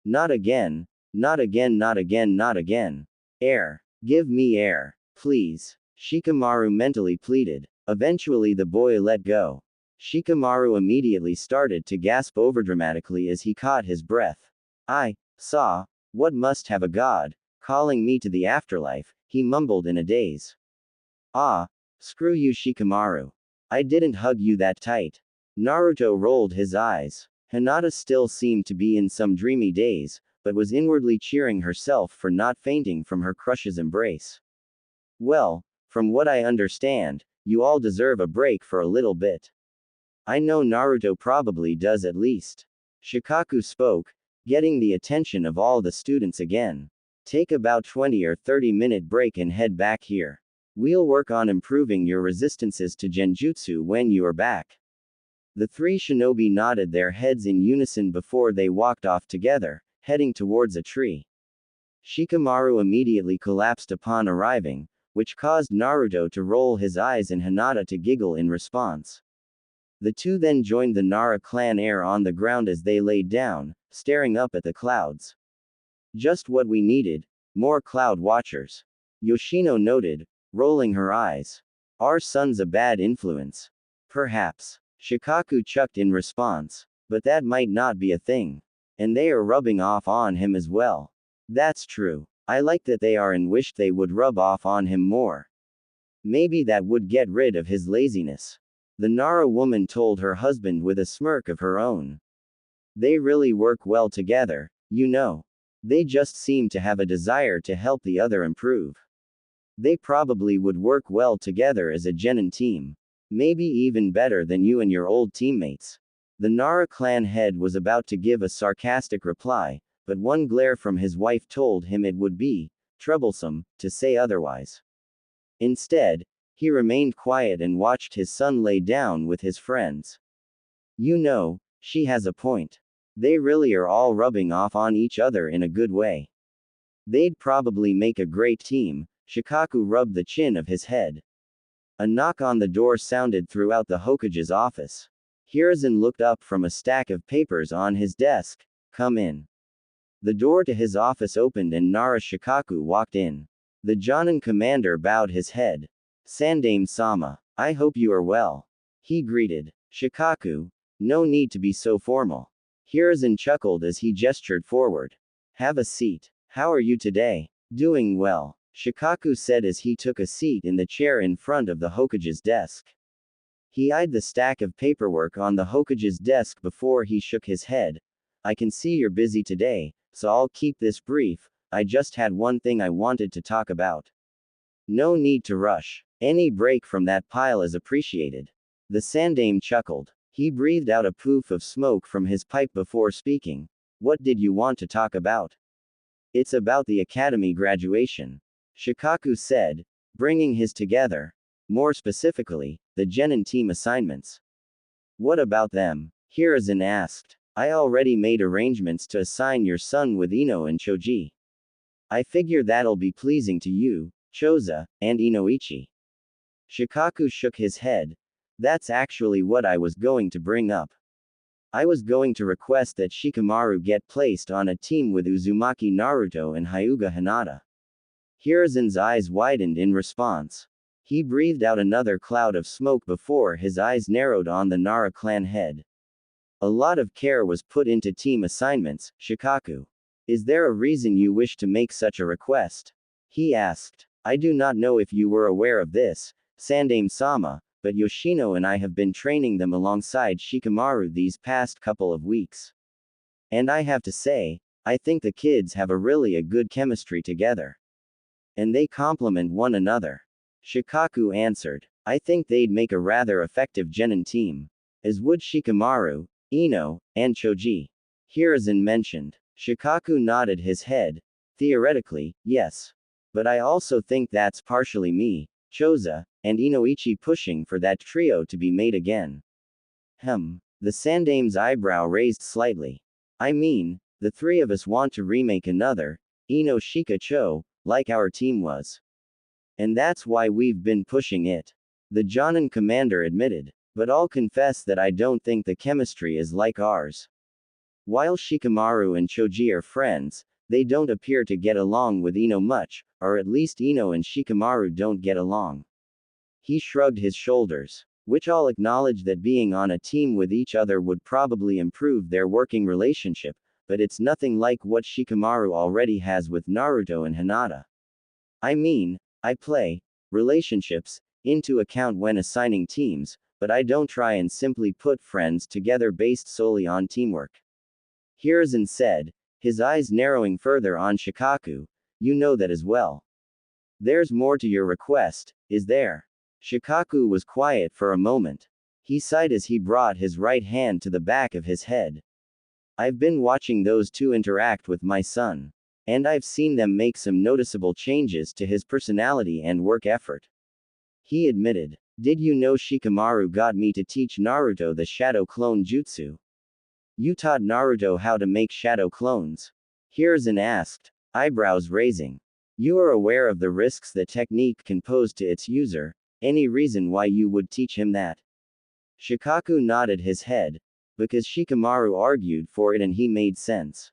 Not again. Not again, not again, not again. Air. Give me air. Please. Shikamaru mentally pleaded. Eventually the boy let go. Shikamaru immediately started to gasp overdramatically as he caught his breath. I saw what must have a god calling me to the afterlife, he mumbled in a daze. Ah, screw you, Shikamaru. I didn't hug you that tight. Naruto rolled his eyes. Hinata still seemed to be in some dreamy daze, but was inwardly cheering herself for not fainting from her crush's embrace. Well, from what I understand, you all deserve a break for a little bit. I know Naruto probably does at least. Shikaku spoke, getting the attention of all the students again. Take about 20 or 30-minute break and head back here. We'll work on improving your resistances to genjutsu when you are back. The three shinobi nodded their heads in unison before they walked off together, heading towards a tree. Shikamaru immediately collapsed upon arriving, which caused Naruto to roll his eyes and Hinata to giggle in response. The two then joined the Nara clan heir on the ground as they laid down, staring up at the clouds. Just what we needed, more cloud watchers. Yoshino noted, rolling her eyes. Our son's a bad influence. Perhaps. Shikaku chucked in response. But that might not be a thing. And they are rubbing off on him as well. That's true. I like that they are and wished they would rub off on him more. Maybe that would get rid of his laziness. The Nara woman told her husband with a smirk of her own. They really work well together, you know. They just seem to have a desire to help the other improve. They probably would work well together as a genin team. Maybe even better than you and your old teammates. The Nara clan head was about to give a sarcastic reply, but one glare from his wife told him it would be troublesome to say otherwise. Instead, he remained quiet and watched his son lay down with his friends. You know, she has a point. They really are all rubbing off on each other in a good way. They'd probably make a great team. Shikaku rubbed the chin of his head. A knock on the door sounded throughout the Hokage's office. Hiruzen looked up from a stack of papers on his desk. Come in. The door to his office opened and Nara Shikaku walked in. The Jonin commander bowed his head. Sandaime-sama, I hope you are well. He greeted. Shikaku, no need to be so formal. Hiruzen chuckled as he gestured forward. Have a seat. How are you today? Doing well, Shikaku said as he took a seat in the chair in front of the Hokage's desk. He eyed the stack of paperwork on the Hokage's desk before he shook his head. I can see you're busy today, so I'll keep this brief. I just had one thing I wanted to talk about. No need to rush. Any break from that pile is appreciated. The Sandaime chuckled. He breathed out a poof of smoke from his pipe before speaking. What did you want to talk about? It's about the academy graduation. Shikaku said, bringing his together. More specifically, the genin team assignments. What about them? Hiruzen asked. I already made arrangements to assign your son with Ino and Choji. I figure that'll be pleasing to you, Choza, and Inoichi. Shikaku shook his head. That's actually what I was going to bring up. I was going to request that Shikamaru get placed on a team with Uzumaki Naruto and Hyuga Hinata. Hiruzen's eyes widened in response. He breathed out another cloud of smoke before his eyes narrowed on the Nara clan head. A lot of care was put into team assignments, Shikaku. Is there a reason you wish to make such a request? He asked. I do not know if you were aware of this, Sandaime-sama, but Yoshino and I have been training them alongside Shikamaru these past couple of weeks. And I have to say, I think the kids have a good chemistry together. And they complement one another. Shikaku answered. I think they'd make a rather effective genin team. As would Shikamaru, Ino, and Choji. Hiruzen mentioned. Shikaku nodded his head. Theoretically, yes. But I also think that's partially me, Choza, and Inoichi pushing for that trio to be made again. The Sandame's eyebrow raised slightly. I mean, the three of us want to remake another, Ino Shika Cho, like our team was. And that's why we've been pushing it. The Jonin commander admitted. But I'll confess that I don't think the chemistry is like ours. While Shikamaru and Choji are friends, they don't appear to get along with Ino much, or at least Ino and Shikamaru don't get along. He shrugged his shoulders. Which I'll acknowledge that being on a team with each other would probably improve their working relationship, but it's nothing like what Shikamaru already has with Naruto and Hinata. I mean, I play relationships into account when assigning teams, but I don't try and simply put friends together based solely on teamwork. Hiruzen said, his eyes narrowing further on Shikaku. You know that as well. There's more to your request, is there? Shikaku was quiet for a moment. He sighed as he brought his right hand to the back of his head. I've been watching those two interact with my son. And I've seen them make some noticeable changes to his personality and work effort. He admitted. Did you know Shikamaru got me to teach Naruto the shadow clone jutsu? You taught Naruto how to make shadow clones? Hiruzen asked, eyebrows raising. You are aware of the risks the technique can pose to its user. Any reason why you would teach him that? Shikaku nodded his head. Because Shikamaru argued for it and he made sense.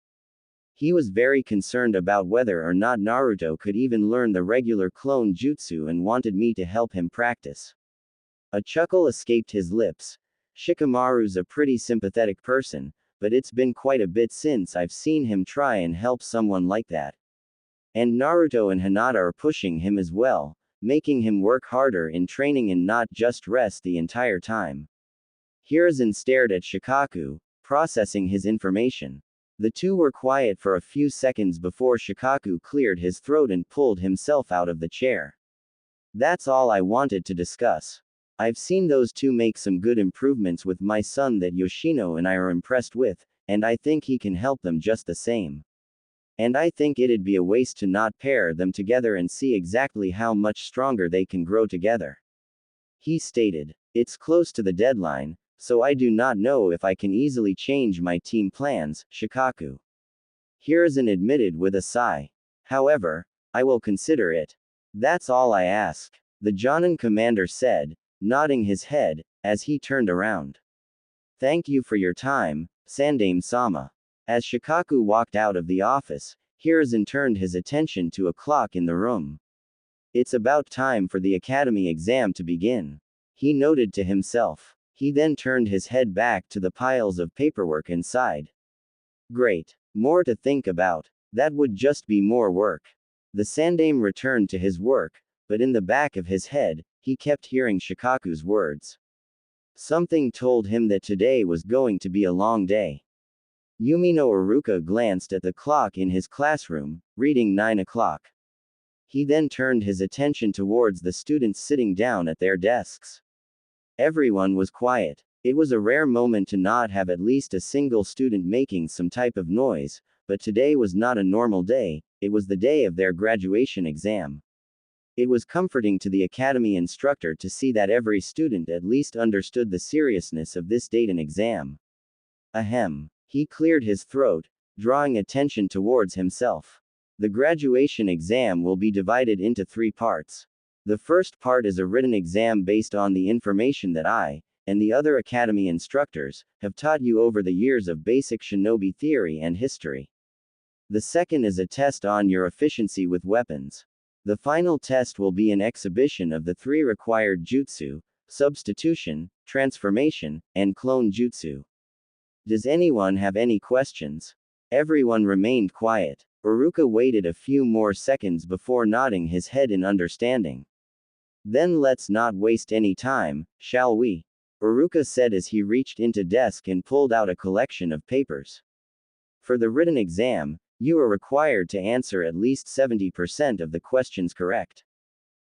He was very concerned about whether or not Naruto could even learn the regular clone jutsu and wanted me to help him practice. A chuckle escaped his lips. Shikamaru's a pretty sympathetic person, but it's been quite a bit since I've seen him try and help someone like that. And Naruto and Hinata are pushing him as well, making him work harder in training and not just rest the entire time. Hiruzen stared at Shikaku, processing his information. The two were quiet for a few seconds before Shikaku cleared his throat and pulled himself out of the chair. That's all I wanted to discuss. I've seen those two make some good improvements with my son that Yoshino and I are impressed with, and I think he can help them just the same. And I think it'd be a waste to not pair them together and see exactly how much stronger they can grow together. He stated. It's close to the deadline, so I do not know if I can easily change my team plans, Shikaku. Hiruzen admitted with a sigh. However, I will consider it. That's all I ask, the Jonin commander said, nodding his head, as he turned around. Thank you for your time, Sandame-sama. As Shikaku walked out of the office, Hiruzen turned his attention to a clock in the room. It's about time for the academy exam to begin. He noted to himself. He then turned his head back to the piles of paperwork and sighed. Great. More to think about. That would just be more work. The Sandame returned to his work, but in the back of his head, he kept hearing Shikaku's words. Something told him that today was going to be a long day. Yumino Iruka glanced at the clock in his classroom, reading 9 o'clock. He then turned his attention towards the students sitting down at their desks. Everyone was quiet. It was a rare moment to not have at least a single student making some type of noise, but today was not a normal day, it was the day of their graduation exam. It was comforting to the academy instructor to see that every student at least understood the seriousness of this date and exam. Ahem. He cleared his throat, drawing attention towards himself. The graduation exam will be divided into 3 parts. The first part is a written exam based on the information that I, and the other academy instructors, have taught you over the years of basic shinobi theory and history. The second is a test on your efficiency with weapons. The final test will be an exhibition of the 3 required jutsu: substitution, transformation, and clone jutsu. Does anyone have any questions? Everyone remained quiet. Iruka waited a few more seconds before nodding his head in understanding. Then let's not waste any time, shall we? Uruka said as he reached into desk and pulled out a collection of papers. For the written exam, you are required to answer at least 70% of the questions correct.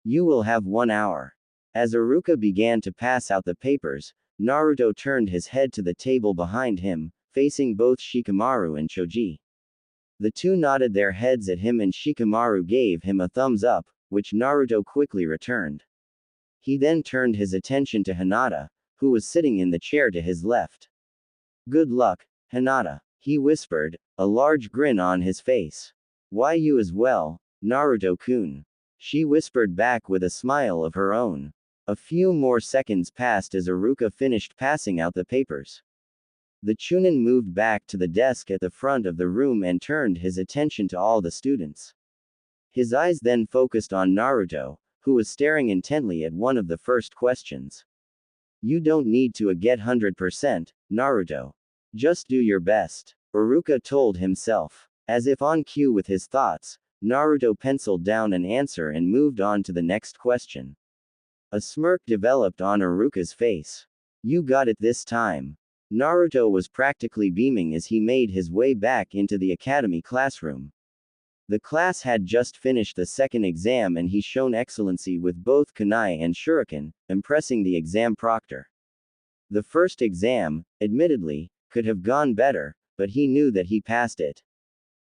You will have 1 hour. As Uruka began to pass out the papers, Naruto turned his head to the table behind him, facing both Shikamaru and Choji. The two nodded their heads at him and Shikamaru gave him a thumbs up, which Naruto quickly returned. He then turned his attention to Hinata, who was sitting in the chair to his left. Good luck, Hinata, he whispered, a large grin on his face. Why you as well, Naruto-kun? She whispered back with a smile of her own. A few more seconds passed as Uruka finished passing out the papers. The Chunin moved back to the desk at the front of the room and turned his attention to all the students. His eyes then focused on Naruto, who was staring intently at one of the first questions. You don't need to get 100%, Naruto. Just do your best, Uruka told himself. As if on cue with his thoughts, Naruto penciled down an answer and moved on to the next question. A smirk developed on Uruka's face. You got it this time. Naruto was practically beaming as he made his way back into the academy classroom. The class had just finished the second exam and he shown excellency with both kunai and shuriken, impressing the exam proctor. The first exam, admittedly, could have gone better, but he knew that he passed it.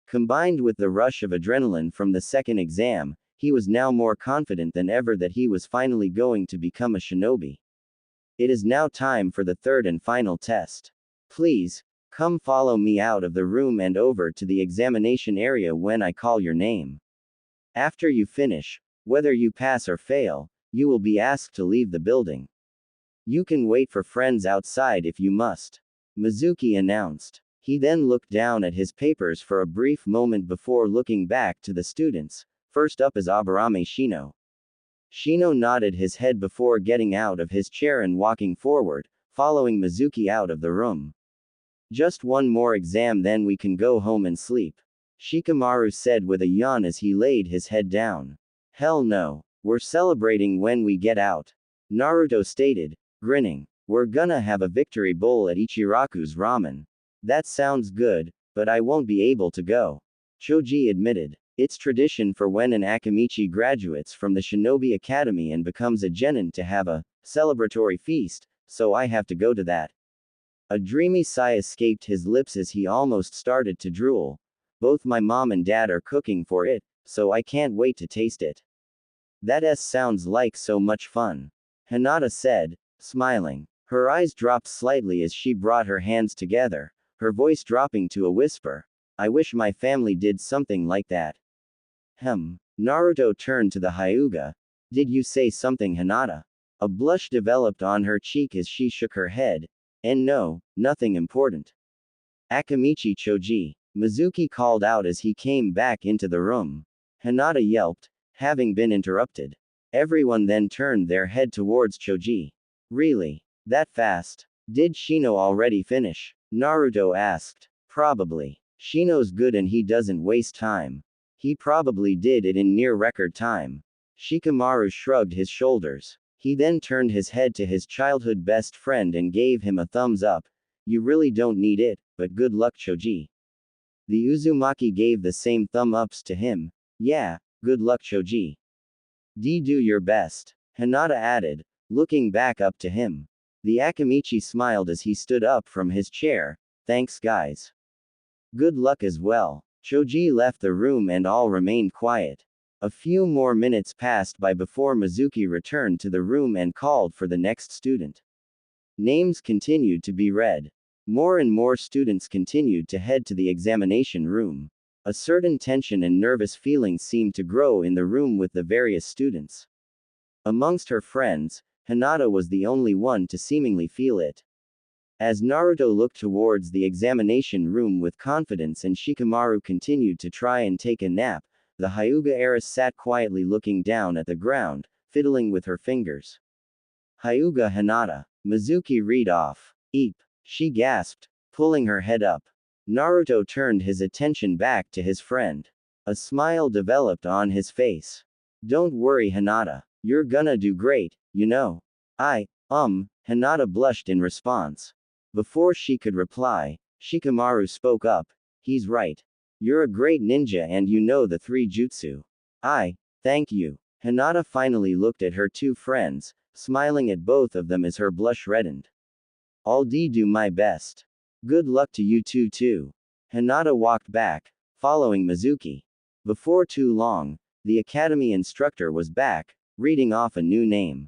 Combined with the rush of adrenaline from the second exam, he was now more confident than ever that he was finally going to become a shinobi. It is now time for the third and final test. Please, come follow me out of the room and over to the examination area when I call your name. After you finish, whether you pass or fail, you will be asked to leave the building. You can wait for friends outside if you must. Mizuki announced. He then looked down at his papers for a brief moment before looking back to the students. First up is Aburame Shino. Shino nodded his head before getting out of his chair and walking forward, following Mizuki out of the room. Just one more exam then we can go home and sleep, Shikamaru said with a yawn as he laid his head down. Hell no, we're celebrating when we get out, Naruto stated, grinning. We're gonna have a victory bowl at Ichiraku's ramen. That sounds good, but I won't be able to go, Choji admitted. It's tradition for when an Akamichi graduates from the Shinobi Academy and becomes a genin to have a celebratory feast, so I have to go to that. A dreamy sigh escaped his lips as he almost started to drool. Both my mom and dad are cooking for it, so I can't wait to taste it. That sounds like so much fun, Hinata said, smiling. Her eyes dropped slightly as she brought her hands together, her voice dropping to a whisper. I wish my family did something like that. Naruto turned to the Hyuga. Did you say something, Hinata? A blush developed on her cheek as she shook her head. And no, nothing important. Akamichi Choji, Mizuki called out as he came back into the room. Hinata yelped, having been interrupted. Everyone then turned their head towards Choji. Really? That fast? Did Shino already finish? Naruto asked. Probably. Shino's good and he doesn't waste time. He probably did it in near record time. Shikamaru shrugged his shoulders. He then turned his head to his childhood best friend and gave him a thumbs up. You really don't need it, but good luck, Choji. The Uzumaki gave the same thumb ups to him. Yeah, good luck, Choji. Do your best, Hinata added, looking back up to him. The Akamichi smiled as he stood up from his chair. Thanks, guys. Good luck as well. Choji left the room and all remained quiet. A few more minutes passed by before Mizuki returned to the room and called for the next student. Names continued to be read. More and more students continued to head to the examination room. A certain tension and nervous feelings seemed to grow in the room with the various students. Amongst her friends, Hinata was the only one to seemingly feel it. As Naruto looked towards the examination room with confidence and Shikamaru continued to try and take a nap, the Hyuga heiress sat quietly looking down at the ground, fiddling with her fingers. Hyuga Hinata. Mizuki read off. Eep. She gasped, pulling her head up. Naruto turned his attention back to his friend. A smile developed on his face. Don't worry, Hinata. You're gonna do great, you know. Hinata blushed in response. Before she could reply, Shikamaru spoke up. He's right. You're a great ninja and you know the three jutsu. Thank you. Hinata finally looked at her two friends, smiling at both of them as her blush reddened. I'll do my best. Good luck to you two too. Hinata walked back, following Mizuki. Before too long, the academy instructor was back, reading off a new name.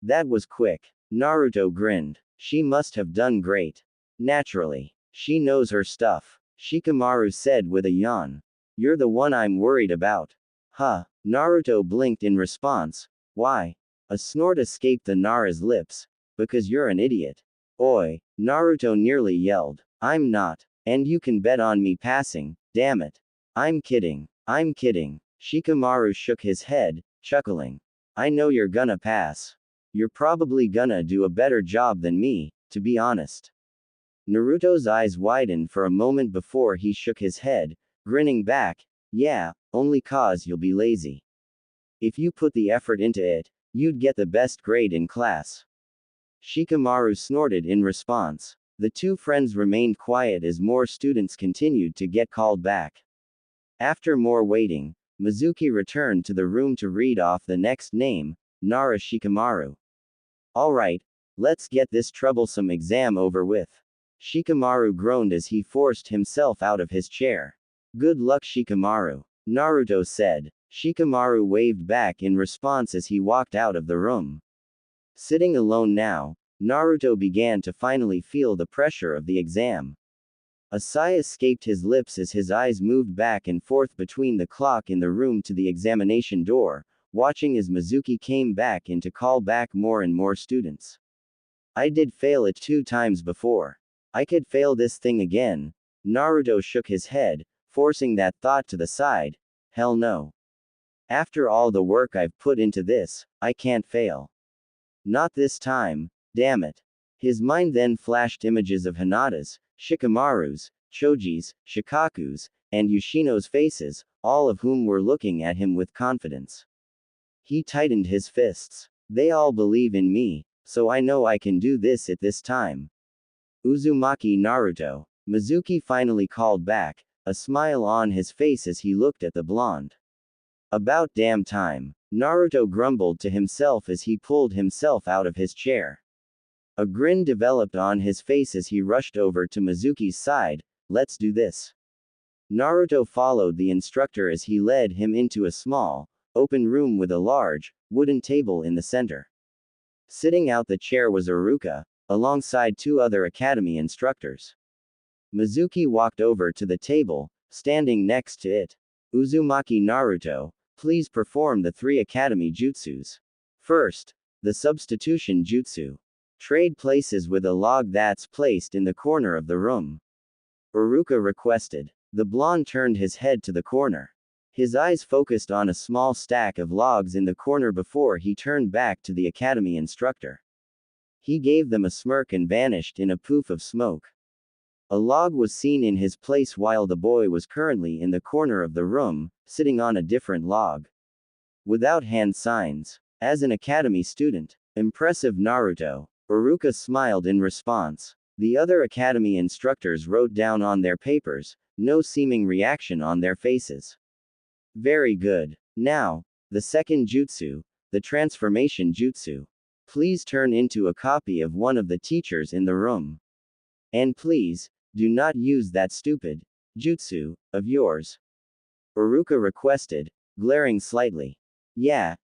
That was quick. Naruto grinned. She must have done great. Naturally. She knows her stuff. Shikamaru said with a yawn. You're the one I'm worried about. Huh. Naruto blinked in response. Why? A snort escaped the Nara's lips. Because you're an idiot. Oi. Naruto nearly yelled. I'm not. And you can bet on me passing, damn it. I'm kidding. I'm kidding. Shikamaru shook his head, chuckling. I know you're gonna pass. You're probably gonna do a better job than me, to be honest. Naruto's eyes widened for a moment before he shook his head, grinning back. Yeah, only cause you'll be lazy. If you put the effort into it, you'd get the best grade in class. Shikamaru snorted in response. The two friends remained quiet as more students continued to get called back. After more waiting, Mizuki returned to the room to read off the next name, Nara Shikamaru. Alright, let's get this troublesome exam over with. Shikamaru groaned as he forced himself out of his chair. Good luck, Shikamaru, Naruto said. Shikamaru waved back in response as he walked out of the room. Sitting alone now, Naruto began to finally feel the pressure of the exam. A sigh escaped his lips as his eyes moved back and forth between the clock in the room to the examination door, watching as Mizuki came back in to call back more and more students. I did fail it 2 times before. I could fail this thing again. Naruto shook his head, forcing that thought to the side. Hell no. After all the work I've put into this, I can't fail. Not this time, damn it. His mind then flashed images of Hinata's, Shikamaru's, Choji's, Shikaku's, and Yoshino's faces, all of whom were looking at him with confidence. He tightened his fists. They all believe in me, so I know I can do this at this time. Uzumaki Naruto. Mizuki finally called back, a smile on his face as he looked at the blonde. About damn time. Naruto grumbled to himself as he pulled himself out of his chair. A grin developed on his face as he rushed over to Mizuki's side. Let's do this. Naruto followed the instructor as he led him into a small, open room with a large, wooden table in the center. Sitting out the chair was Iruka, alongside 2 other academy instructors. Mizuki walked over to the table, standing next to it. Uzumaki Naruto, please perform the 3 academy jutsus. First, the substitution jutsu. Trade places with a log that's placed in the corner of the room. Iruka requested. The blonde turned his head to the corner. His eyes focused on a small stack of logs in the corner before he turned back to the academy instructor. He gave them a smirk and vanished in a poof of smoke. A log was seen in his place while the boy was currently in the corner of the room, sitting on a different log. Without hand signs. As an academy student. Impressive, Naruto. Iruka smiled in response. The other academy instructors wrote down on their papers, no seeming reaction on their faces. Very good. Now, the second jutsu, the transformation jutsu. Please turn into a copy of one of the teachers in the room. And please, do not use that stupid jutsu of yours. Iruka requested, glaring slightly. Yeah.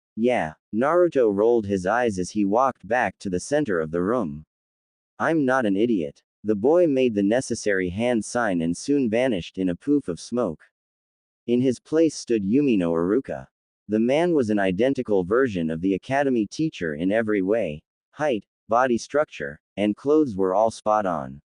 Naruto rolled his eyes as he walked back to the center of the room. I'm not an idiot. The boy made the necessary hand sign and soon vanished in a poof of smoke. In his place stood Yumino Iruka. The man was an identical version of the academy teacher in every way. Height, body structure, and clothes were all spot on.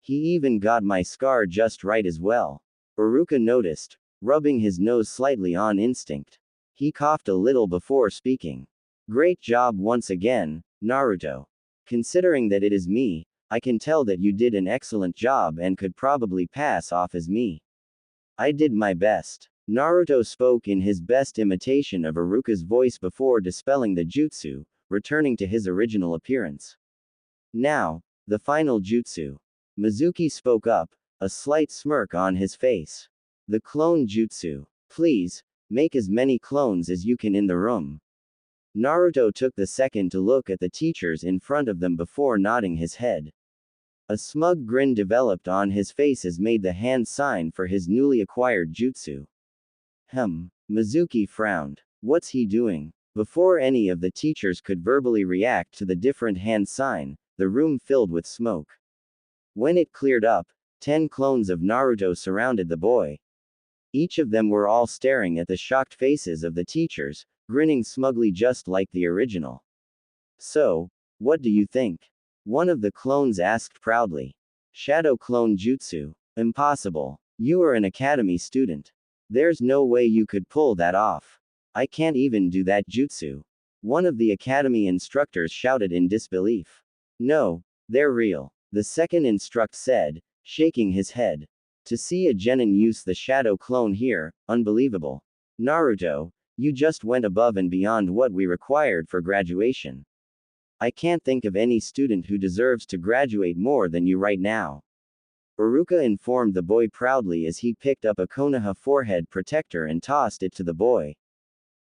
He even got my scar just right as well. Iruka noticed, rubbing his nose slightly on instinct. He coughed a little before speaking. Great job once again, Naruto. Considering that it is me, I can tell that you did an excellent job and could probably pass off as me. I did my best. Naruto spoke in his best imitation of Iruka's voice before dispelling the jutsu, returning to his original appearance. Now, the final jutsu. Mizuki spoke up, a slight smirk on his face. The clone jutsu. Please, make as many clones as you can in the room. Naruto took the second to look at the teachers in front of them before nodding his head. A smug grin developed on his face as made the hand sign for his newly acquired jutsu. Mizuki frowned. What's he doing? Before any of the teachers could verbally react to the different hand sign, the room filled with smoke. When it cleared up, 10 clones of Naruto surrounded the boy. Each of them were all staring at the shocked faces of the teachers, grinning smugly just like the original. So, what do you think? One of the clones asked proudly. Shadow clone jutsu. Impossible. You are an academy student. There's no way you could pull that off. I can't even do that jutsu. One of the academy instructors shouted in disbelief. No, they're real. The second instruct said, shaking his head. To see a genin use the shadow clone here, unbelievable. Naruto, you just went above and beyond what we required for graduation. I can't think of any student who deserves to graduate more than you right now. Iruka informed the boy proudly as he picked up a Konoha forehead protector and tossed it to the boy.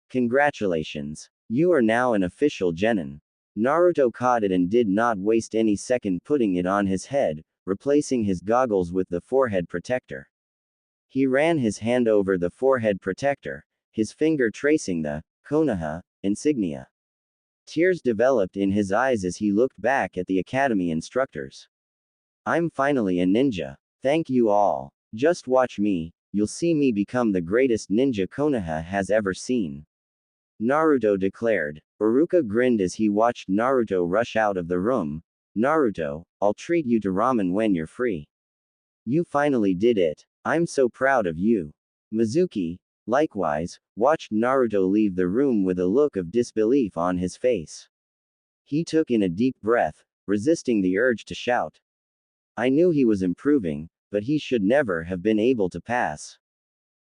Congratulations. You are now an official genin. Naruto caught it and did not waste any second putting it on his head, replacing his goggles with the forehead protector. He ran his hand over the forehead protector, his finger tracing the Konoha insignia. Tears developed in his eyes as he looked back at the academy instructors. I'm finally a ninja. Thank you all. Just watch me, you'll see me become the greatest ninja Konoha has ever seen. Naruto declared. Iruka grinned as he watched Naruto rush out of the room. Naruto, I'll treat you to ramen when you're free. You finally did it. I'm so proud of you. Mizuki, likewise, watched Naruto leave the room with a look of disbelief on his face. He took in a deep breath, resisting the urge to shout. I knew he was improving, but he should never have been able to pass.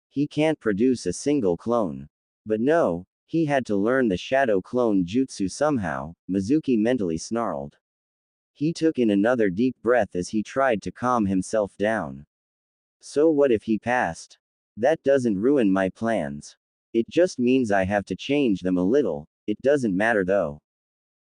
He can't produce a single clone. But no, he had to learn the shadow clone jutsu somehow, Mizuki mentally snarled. He took in another deep breath as he tried to calm himself down. So what if he passed? That doesn't ruin my plans. It just means I have to change them a little, it doesn't matter though.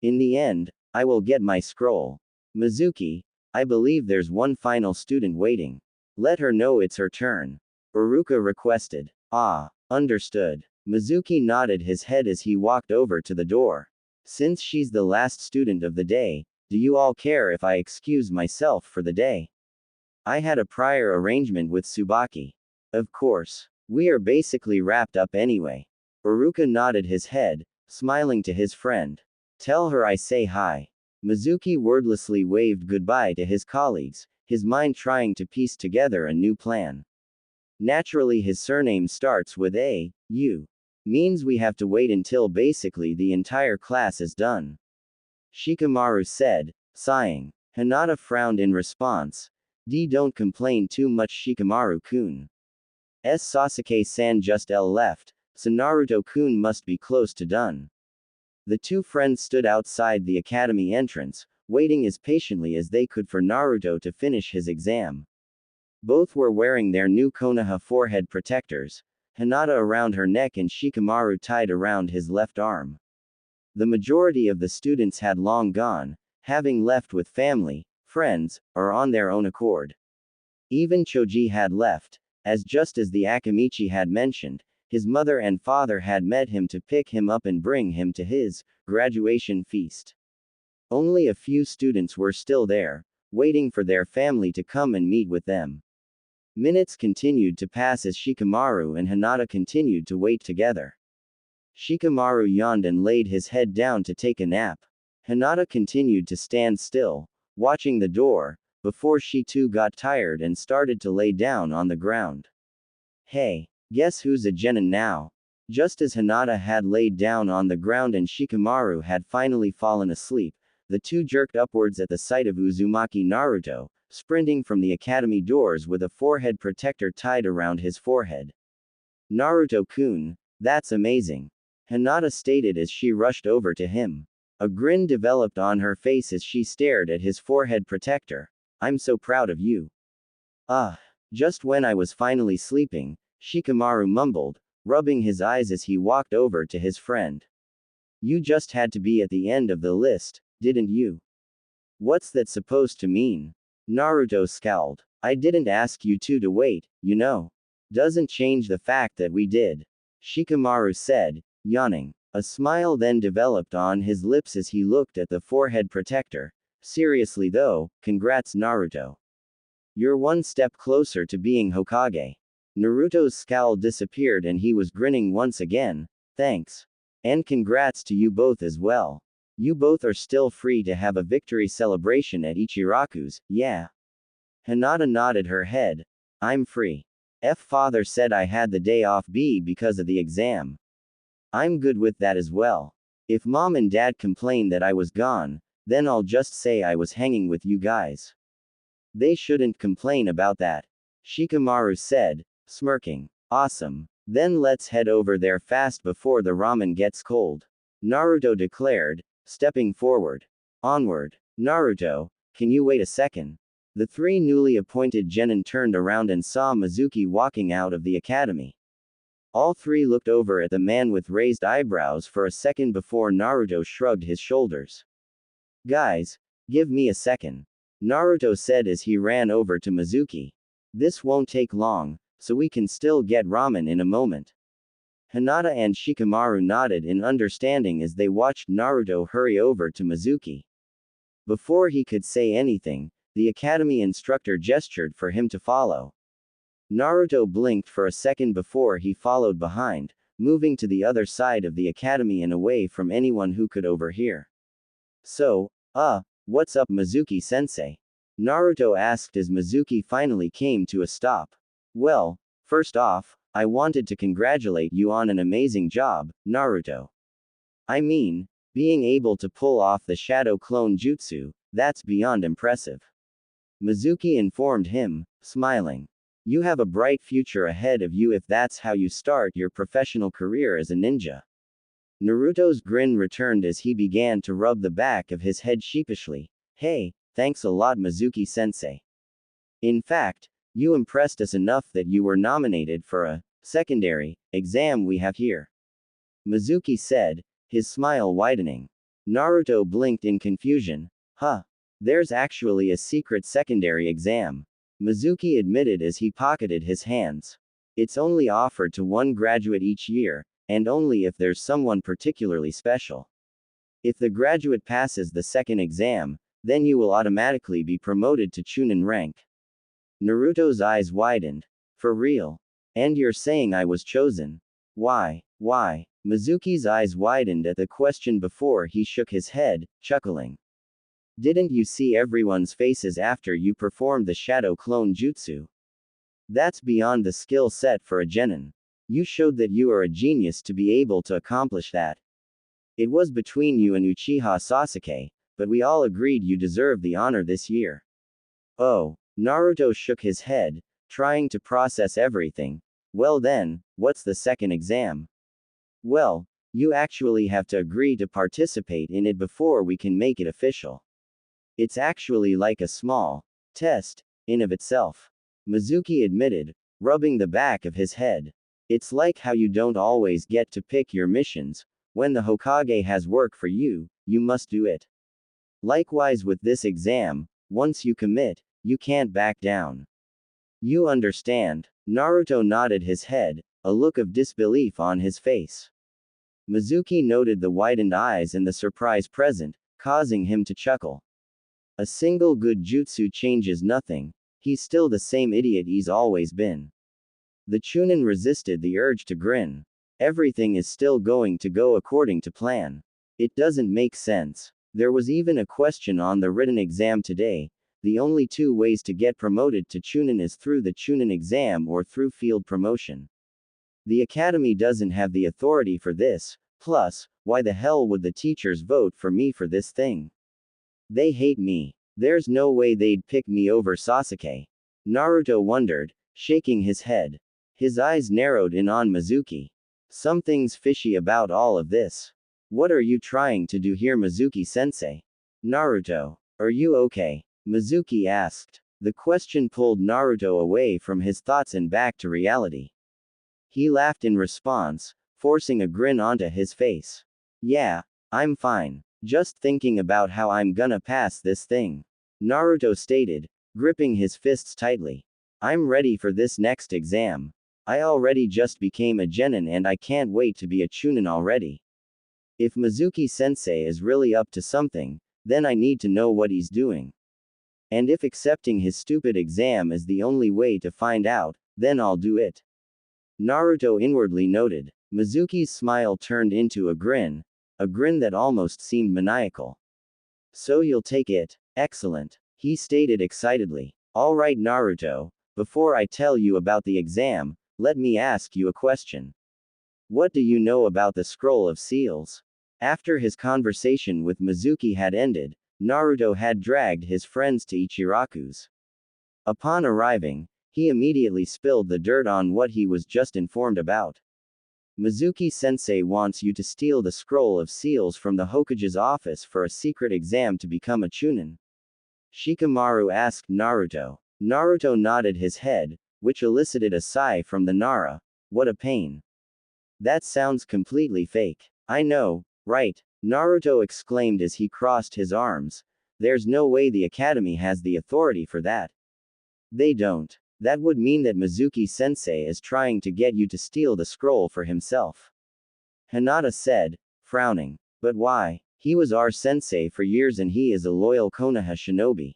In the end, I will get my scroll. Mizuki, I believe there's one final student waiting. Let her know it's her turn. Iruka requested. Ah, understood. Mizuki nodded his head as he walked over to the door. Since she's the last student of the day, do you all care if I excuse myself for the day? I had a prior arrangement with Tsubaki. Of course. We are basically wrapped up anyway. Iruka nodded his head, smiling to his friend. Tell her I say hi. Mizuki wordlessly waved goodbye to his colleagues, his mind trying to piece together a new plan. Naturally, his surname starts with A, U. Means we have to wait until basically the entire class is done. Shikamaru said, sighing. Hinata frowned in response. Don't complain too much, Shikamaru-kun. Sasuke-san just left, so Naruto-kun must be close to done. The two friends stood outside the academy entrance, waiting as patiently as they could for Naruto to finish his exam. Both were wearing their new Konoha forehead protectors, Hinata around her neck and Shikamaru tied around his left arm. The majority of the students had long gone, having left with family, friends, or on their own accord. Even Choji had left, as just as the Akamichi had mentioned, his mother and father had met him to pick him up and bring him to his graduation feast. Only a few students were still there, waiting for their family to come and meet with them. Minutes continued to pass as Shikamaru and Hinata continued to wait together. Shikamaru yawned and laid his head down to take a nap. Hinata continued to stand still, watching the door, before she too got tired and started to lay down on the ground. Hey, guess who's a genin now? Just as Hinata had laid down on the ground and Shikamaru had finally fallen asleep, the two jerked upwards at the sight of Uzumaki Naruto, sprinting from the academy doors with a forehead protector tied around his forehead. Naruto-kun, that's amazing. Hinata stated as she rushed over to him. A grin developed on her face as she stared at his forehead protector. I'm so proud of you. Ah. Just when I was finally sleeping, Shikamaru mumbled, rubbing his eyes as he walked over to his friend. You just had to be at the end of the list, didn't you? What's that supposed to mean? Naruto scowled. I didn't ask you two to wait, you know. Doesn't change the fact that we did. Shikamaru said, yawning. A smile then developed on his lips as he looked at the forehead protector. Seriously though, congrats Naruto. You're one step closer to being Hokage. Naruto's scowl disappeared and he was grinning once again. Thanks. And congrats to you both as well. You both are still free to have a victory celebration at Ichiraku's, yeah. Hinata nodded her head. I'm free. Father said I had the day off because of the exam. I'm good with that as well. If mom and dad complain that I was gone, then I'll just say I was hanging with you guys. They shouldn't complain about that. Shikamaru said, smirking. Awesome. Then let's head over there fast before the ramen gets cold. Naruto declared, stepping forward. Onward. Naruto, can you wait a second? The three newly appointed genin turned around and saw Mizuki walking out of the academy. All three looked over at the man with raised eyebrows for a second before Naruto shrugged his shoulders. Guys, give me a second. Naruto said as he ran over to Mizuki. This won't take long, so we can still get ramen in a moment. Hinata and Shikamaru nodded in understanding as they watched Naruto hurry over to Mizuki. Before he could say anything, the academy instructor gestured for him to follow. Naruto blinked for a second before he followed behind, moving to the other side of the academy and away from anyone who could overhear. So, what's up Mizuki-sensei? Naruto asked as Mizuki finally came to a stop. Well, first off, I wanted to congratulate you on an amazing job, Naruto. I mean, being able to pull off the shadow clone jutsu, that's beyond impressive. Mizuki informed him, smiling. You have a bright future ahead of you if that's how you start your professional career as a ninja. Naruto's grin returned as he began to rub the back of his head sheepishly. Hey, thanks a lot Mizuki-sensei. In fact, you impressed us enough that you were nominated for a secondary exam we have here. Mizuki said, his smile widening. Naruto blinked in confusion. Huh. There's actually a secret secondary exam. Mizuki admitted as he pocketed his hands. It's only offered to one graduate each year, and only if there's someone particularly special. If the graduate passes the second exam, then you will automatically be promoted to Chunin rank. Naruto's eyes widened. For real? And you're saying I was chosen? Why? Mizuki's eyes widened at the question before he shook his head, chuckling. Didn't you see everyone's faces after you performed the shadow clone jutsu? That's beyond the skill set for a genin. You showed that you are a genius to be able to accomplish that. It was between you and Uchiha Sasuke, but we all agreed you deserve the honor this year. Oh, Naruto shook his head, trying to process everything. Well then, what's the second exam? Well, you actually have to agree to participate in it before we can make it official. It's actually like a small test in of itself. Mizuki admitted, rubbing the back of his head. It's like how you don't always get to pick your missions. When the Hokage has work for you, you must do it. Likewise with this exam, once you commit, you can't back down. You understand? Naruto nodded his head, a look of disbelief on his face. Mizuki noted the widened eyes and the surprise present, causing him to chuckle. A single good jutsu changes nothing. He's still the same idiot he's always been. The Chunin resisted the urge to grin. Everything is still going to go according to plan. It doesn't make sense. There was even a question on the written exam today. The only two ways to get promoted to Chunin is through the Chunin exam or through field promotion. The academy doesn't have the authority for this, plus, why the hell would the teachers vote for me for this thing? They hate me. There's no way they'd pick me over Sasuke. Naruto wondered, shaking his head. His eyes narrowed in on Mizuki. Something's fishy about all of this. What are you trying to do here, Mizuki-sensei? Naruto, are you okay? Mizuki asked. The question pulled Naruto away from his thoughts and back to reality. He laughed in response, forcing a grin onto his face. Yeah, I'm fine. Just thinking about how I'm gonna pass this thing. Naruto stated, gripping his fists tightly. I'm ready for this next exam. I already just became a genin and I can't wait to be a chunin already. If Mizuki-sensei is really up to something, then I need to know what he's doing. And if accepting his stupid exam is the only way to find out, then I'll do it. Naruto inwardly noted. Mizuki's smile turned into a grin that almost seemed maniacal. So you'll take it? Excellent, he stated excitedly. Alright Naruto, before I tell you about the exam, let me ask you a question. What do you know about the Scroll of Seals? After his conversation with Mizuki had ended, Naruto had dragged his friends to Ichiraku's. Upon arriving, he immediately spilled the dirt on what he was just informed about. Mizuki-sensei wants you to steal the Scroll of Seals from the Hokage's office for a secret exam to become a chunin. Shikamaru asked Naruto. Naruto nodded his head, which elicited a sigh from the Nara. What a pain. That sounds completely fake. I know, right? Naruto exclaimed as he crossed his arms. There's no way the academy has the authority for that. They don't. That would mean that Mizuki-sensei is trying to get you to steal the scroll for himself. Hinata said, frowning. But why? He was our sensei for years and he is a loyal Konoha shinobi.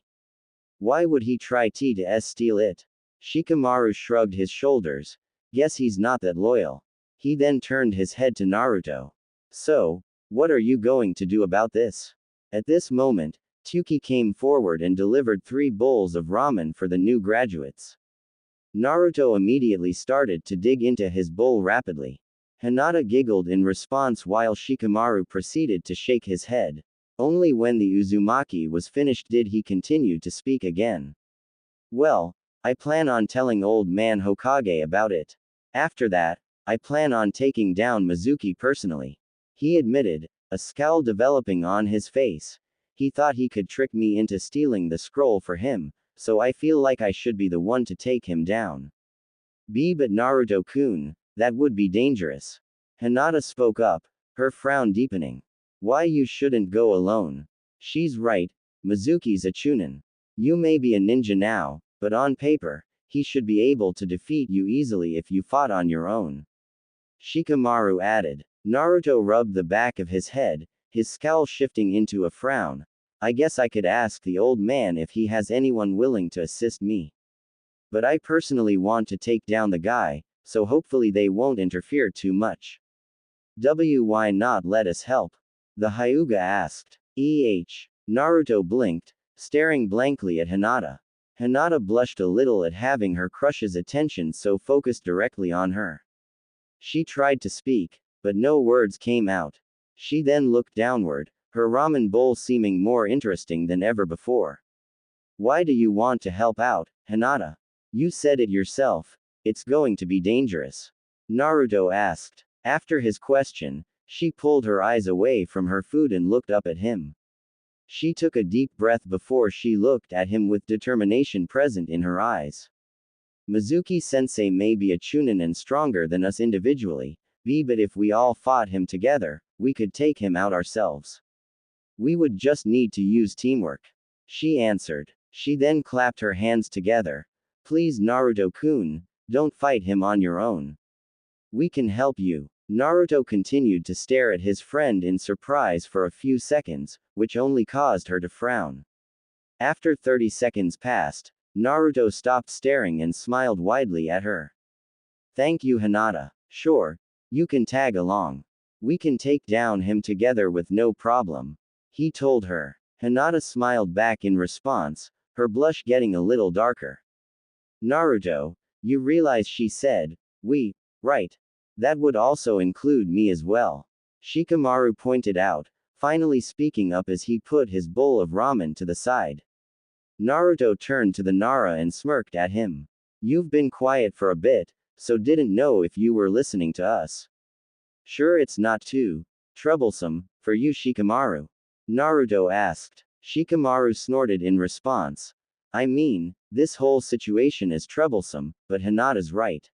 Why would he try to steal it? Shikamaru shrugged his shoulders. Guess he's not that loyal. He then turned his head to Naruto. So, what are you going to do about this? At this moment, Tsuki came forward and delivered 3 bowls of ramen for the new graduates. Naruto immediately started to dig into his bowl rapidly. Hinata giggled in response while Shikamaru proceeded to shake his head. Only when the Uzumaki was finished did he continue to speak again. Well, I plan on telling old man Hokage about it. After that, I plan on taking down Mizuki personally. He admitted, a scowl developing on his face. He thought he could trick me into stealing the scroll for him, so I feel like I should be the one to take him down. But Naruto-kun, that would be dangerous. Hinata spoke up, her frown deepening. Why you shouldn't go alone? She's right, Mizuki's a chunin. You may be a ninja now, but on paper, he should be able to defeat you easily if you fought on your own. Shikamaru added. Naruto rubbed the back of his head, his scowl shifting into a frown. I guess I could ask the old man if he has anyone willing to assist me. But I personally want to take down the guy, so hopefully they won't interfere too much. Why not let us help? The Hyuga asked. Naruto blinked, staring blankly at Hinata. Hinata blushed a little at having her crush's attention so focused directly on her. She tried to speak, but no words came out. She then looked downward, her ramen bowl seeming more interesting than ever before. Why do you want to help out, Hinata? You said it yourself, it's going to be dangerous. Naruto asked. After his question, she pulled her eyes away from her food and looked up at him. She took a deep breath before she looked at him with determination present in her eyes. Mizuki-sensei may be a chunin and stronger than us individually, but if we all fought him together, we could take him out ourselves. We would just need to use teamwork. She answered. She then clapped her hands together. Please Naruto-kun, don't fight him on your own. We can help you. Naruto continued to stare at his friend in surprise for a few seconds, which only caused her to frown. After 30 seconds passed, Naruto stopped staring and smiled widely at her. Thank you Hinata. Sure, you can tag along. We can take down him together with no problem. He told her. Hinata smiled back in response, her blush getting a little darker. Naruto, you realize she said, we, right. That would also include me as well. Shikamaru pointed out, finally speaking up as he put his bowl of ramen to the side. Naruto turned to the Nara and smirked at him. You've been quiet for a bit, so didn't know if you were listening to us. Sure it's not too troublesome for you, Shikamaru? Naruto asked. Shikamaru snorted in response. I mean, this whole situation is troublesome, but Hinata's right.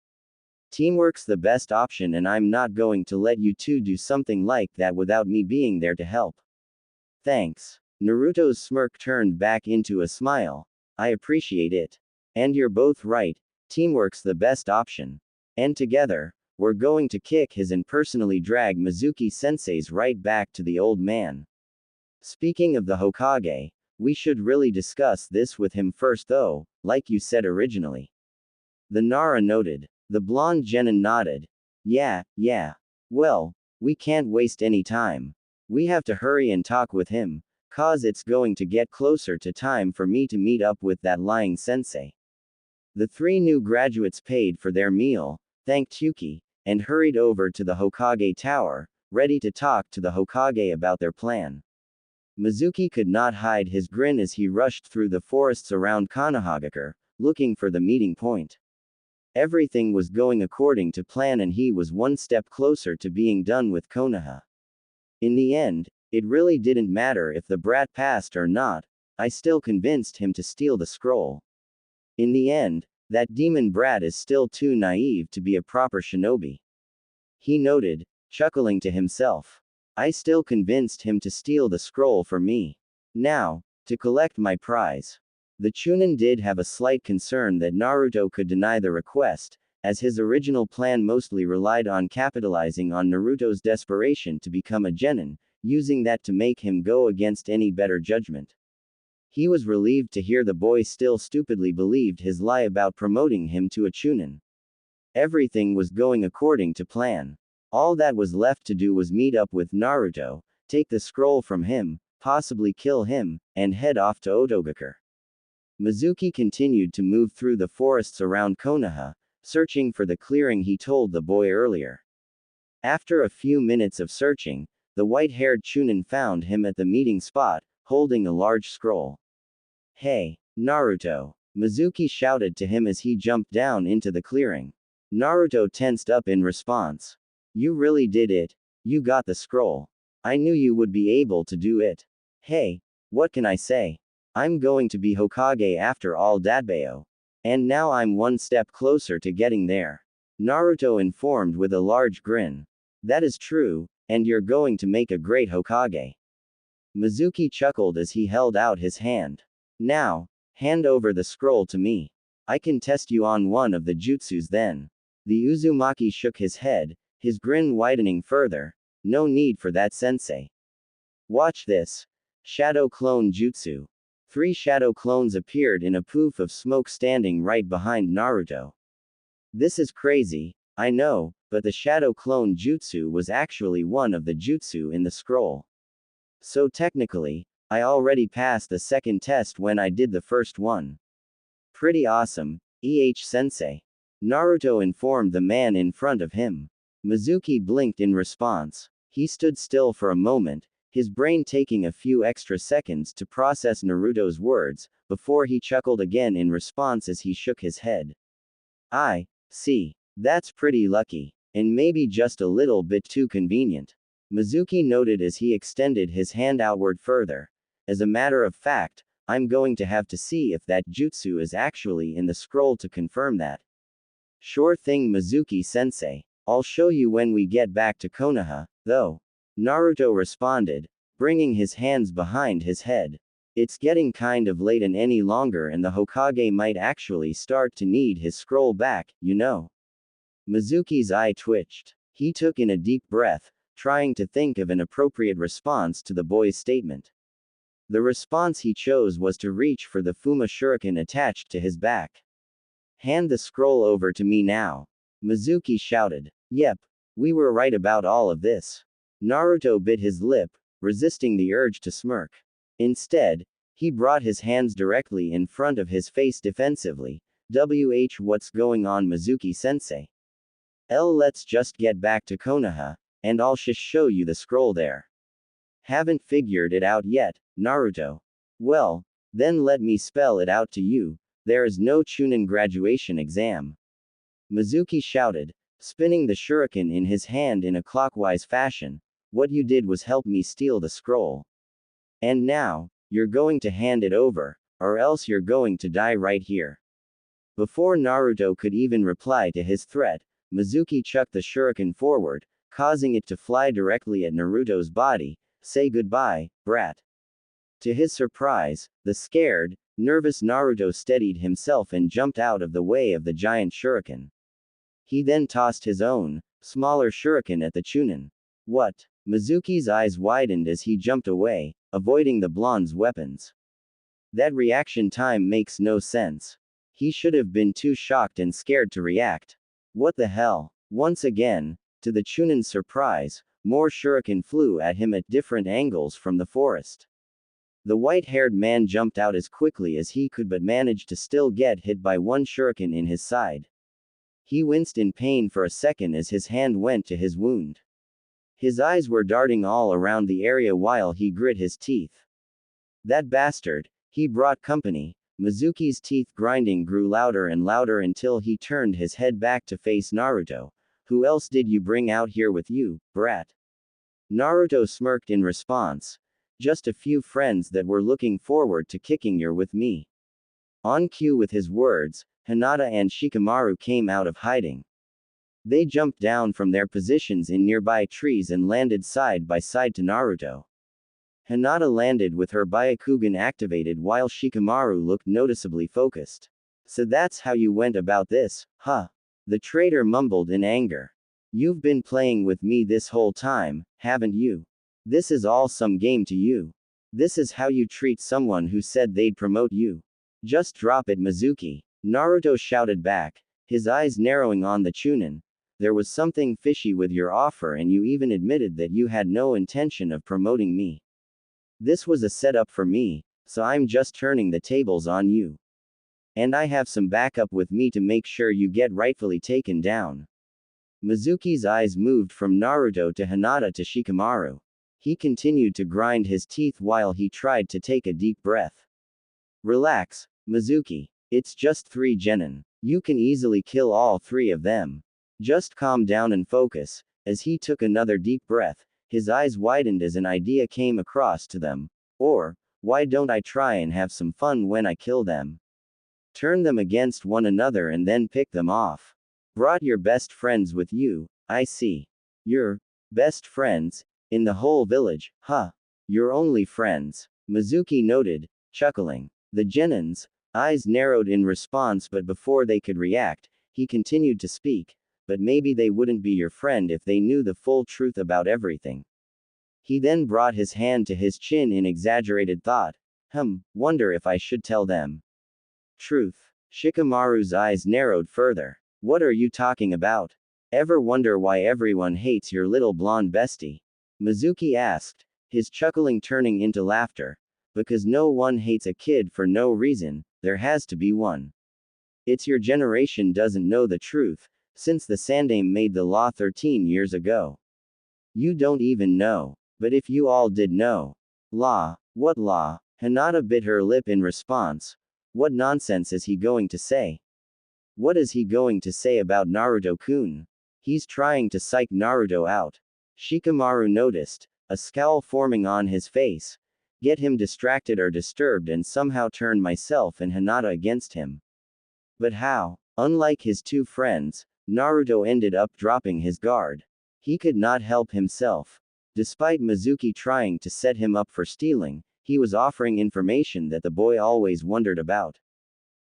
Teamwork's the best option, and I'm not going to let you two do something like that without me being there to help. Thanks. Naruto's smirk turned back into a smile. I appreciate it. And you're both right, teamwork's the best option. And together, we're going to kick his and personally drag Mizuki-sensei's right back to the old man. Speaking of the Hokage, we should really discuss this with him first though, like you said originally. The Nara noted. The blonde genin nodded. Yeah. Well, we can't waste any time. We have to hurry and talk with him, cause it's going to get closer to time for me to meet up with that lying sensei. The three new graduates paid for their meal, thanked Yuki, and hurried over to the Hokage Tower, ready to talk to the Hokage about their plan. Mizuki could not hide his grin as he rushed through the forests around Konohagakure, looking for the meeting point. Everything was going according to plan and he was one step closer to being done with Konoha. In the end, it really didn't matter if the brat passed or not, I still convinced him to steal the scroll. In the end, that demon brat is still too naive to be a proper shinobi. He noted, chuckling to himself. I still convinced him to steal the scroll for me. Now, to collect my prize. The Chunin did have a slight concern that Naruto could deny the request, as his original plan mostly relied on capitalizing on Naruto's desperation to become a genin, using that to make him go against any better judgment. He was relieved to hear the boy still stupidly believed his lie about promoting him to a Chunin. Everything was going according to plan. All that was left to do was meet up with Naruto, take the scroll from him, possibly kill him, and head off to Otogakure. Mizuki continued to move through the forests around Konoha, searching for the clearing he told the boy earlier. After a few minutes of searching, the white-haired Chunin found him at the meeting spot, holding a large scroll. Hey, Naruto! Mizuki shouted to him as he jumped down into the clearing. Naruto tensed up in response. You really did it. You got the scroll. I knew you would be able to do it. Hey, what can I say? I'm going to be Hokage after all, Dadbeo. And now I'm one step closer to getting there. Naruto informed with a large grin. That is true, and you're going to make a great Hokage. Mizuki chuckled as he held out his hand. Now, hand over the scroll to me. I can test you on one of the jutsus then. The Uzumaki shook his head, his grin widening further. No need for that, sensei. Watch this. Shadow Clone Jutsu. 3 shadow clones appeared in a poof of smoke standing right behind Naruto. This is crazy, I know, but the shadow clone jutsu was actually one of the jutsu in the scroll. So technically, I already passed the second test when I did the first one. Pretty awesome, sensei. Naruto informed the man in front of him. Mizuki blinked in response. He stood still for a moment, his brain taking a few extra seconds to process Naruto's words, before he chuckled again in response as he shook his head. I see. That's pretty lucky. And maybe just a little bit too convenient. Mizuki noted as he extended his hand outward further. As a matter of fact, I'm going to have to see if that jutsu is actually in the scroll to confirm that. Sure thing, Mizuki-sensei. I'll show you when we get back to Konoha, though. Naruto responded, bringing his hands behind his head. It's getting kind of late and any longer and the Hokage might actually start to need his scroll back, you know. Mizuki's eye twitched. He took in a deep breath, trying to think of an appropriate response to the boy's statement. The response he chose was to reach for the Fuma shuriken attached to his back. Hand the scroll over to me now. Mizuki shouted. Yep, we were right about all of this. Naruto bit his lip, resisting the urge to smirk. Instead, he brought his hands directly in front of his face defensively. What's going on, Mizuki-sensei? Let's just get back to Konoha, and I'll show you the scroll there. Haven't figured it out yet, Naruto. Well, then let me spell it out to you. There is no Chunin graduation exam. Mizuki shouted, spinning the shuriken in his hand in a clockwise fashion. What you did was help me steal the scroll. And now, you're going to hand it over, or else you're going to die right here. Before Naruto could even reply to his threat, Mizuki chucked the shuriken forward, causing it to fly directly at Naruto's body. Say goodbye, brat. To his surprise, the scared, nervous Naruto steadied himself and jumped out of the way of the giant shuriken. He then tossed his own, smaller shuriken at the Chunin. What? Mizuki's eyes widened as he jumped away, avoiding the blonde's weapons. That reaction time makes no sense. He should have been too shocked and scared to react. What the hell? Once again, to the Chunin's surprise, more shuriken flew at him at different angles from the forest. The white-haired man jumped out as quickly as he could but managed to still get hit by one shuriken in his side. He winced in pain for a second as his hand went to his wound. His eyes were darting all around the area while he grit his teeth. That bastard, he brought company. Mizuki's teeth grinding grew louder and louder until he turned his head back to face Naruto. Who else did you bring out here with you, brat? Naruto smirked in response. Just a few friends that were looking forward to kicking your with me. On cue with his words, Hinata and Shikamaru came out of hiding. They jumped down from their positions in nearby trees and landed side by side to Naruto. Hinata landed with her Byakugan activated while Shikamaru looked noticeably focused. So that's how you went about this, huh? The traitor mumbled in anger. You've been playing with me this whole time, haven't you? This is all some game to you. This is how you treat someone who said they'd promote you. Just drop it, Mizuki. Naruto shouted back, his eyes narrowing on the Chunin. There was something fishy with your offer and you even admitted that you had no intention of promoting me. This was a setup for me, so I'm just turning the tables on you. And I have some backup with me to make sure you get rightfully taken down. Mizuki's eyes moved from Naruto to Hinata to Shikamaru. He continued to grind his teeth while he tried to take a deep breath. Relax, Mizuki. It's just 3 genin. You can easily kill all 3 of them. Just calm down and focus. As he took another deep breath, his eyes widened as an idea came across to them. Or, why don't I try and have some fun when I kill them? Turn them against one another and then pick them off. Brought your best friends with you, I see. Your best friends? In the whole village, huh? Your only friends. Mizuki noted, chuckling. The genin's eyes narrowed in response, but before they could react, he continued to speak. But maybe they wouldn't be your friend if they knew the full truth about everything. He then brought his hand to his chin in exaggerated thought. Wonder if I should tell them. Truth. Shikamaru's eyes narrowed further. What are you talking about? Ever wonder why everyone hates your little blonde bestie? Mizuki asked, his chuckling turning into laughter. Because no one hates a kid for no reason, there has to be one. It's your generation doesn't know the truth, since the Sandaime made the law 13 years ago. You don't even know. But if you all did know. Law? What law? Hinata bit her lip in response. What nonsense is he going to say? What is he going to say about Naruto-kun? He's trying to psych Naruto out. Shikamaru noticed, a scowl forming on his face. Get him distracted or disturbed and somehow turn myself and Hinata against him. But how? Unlike his 2 friends, Naruto ended up dropping his guard. He could not help himself. Despite Mizuki trying to set him up for stealing, he was offering information that the boy always wondered about.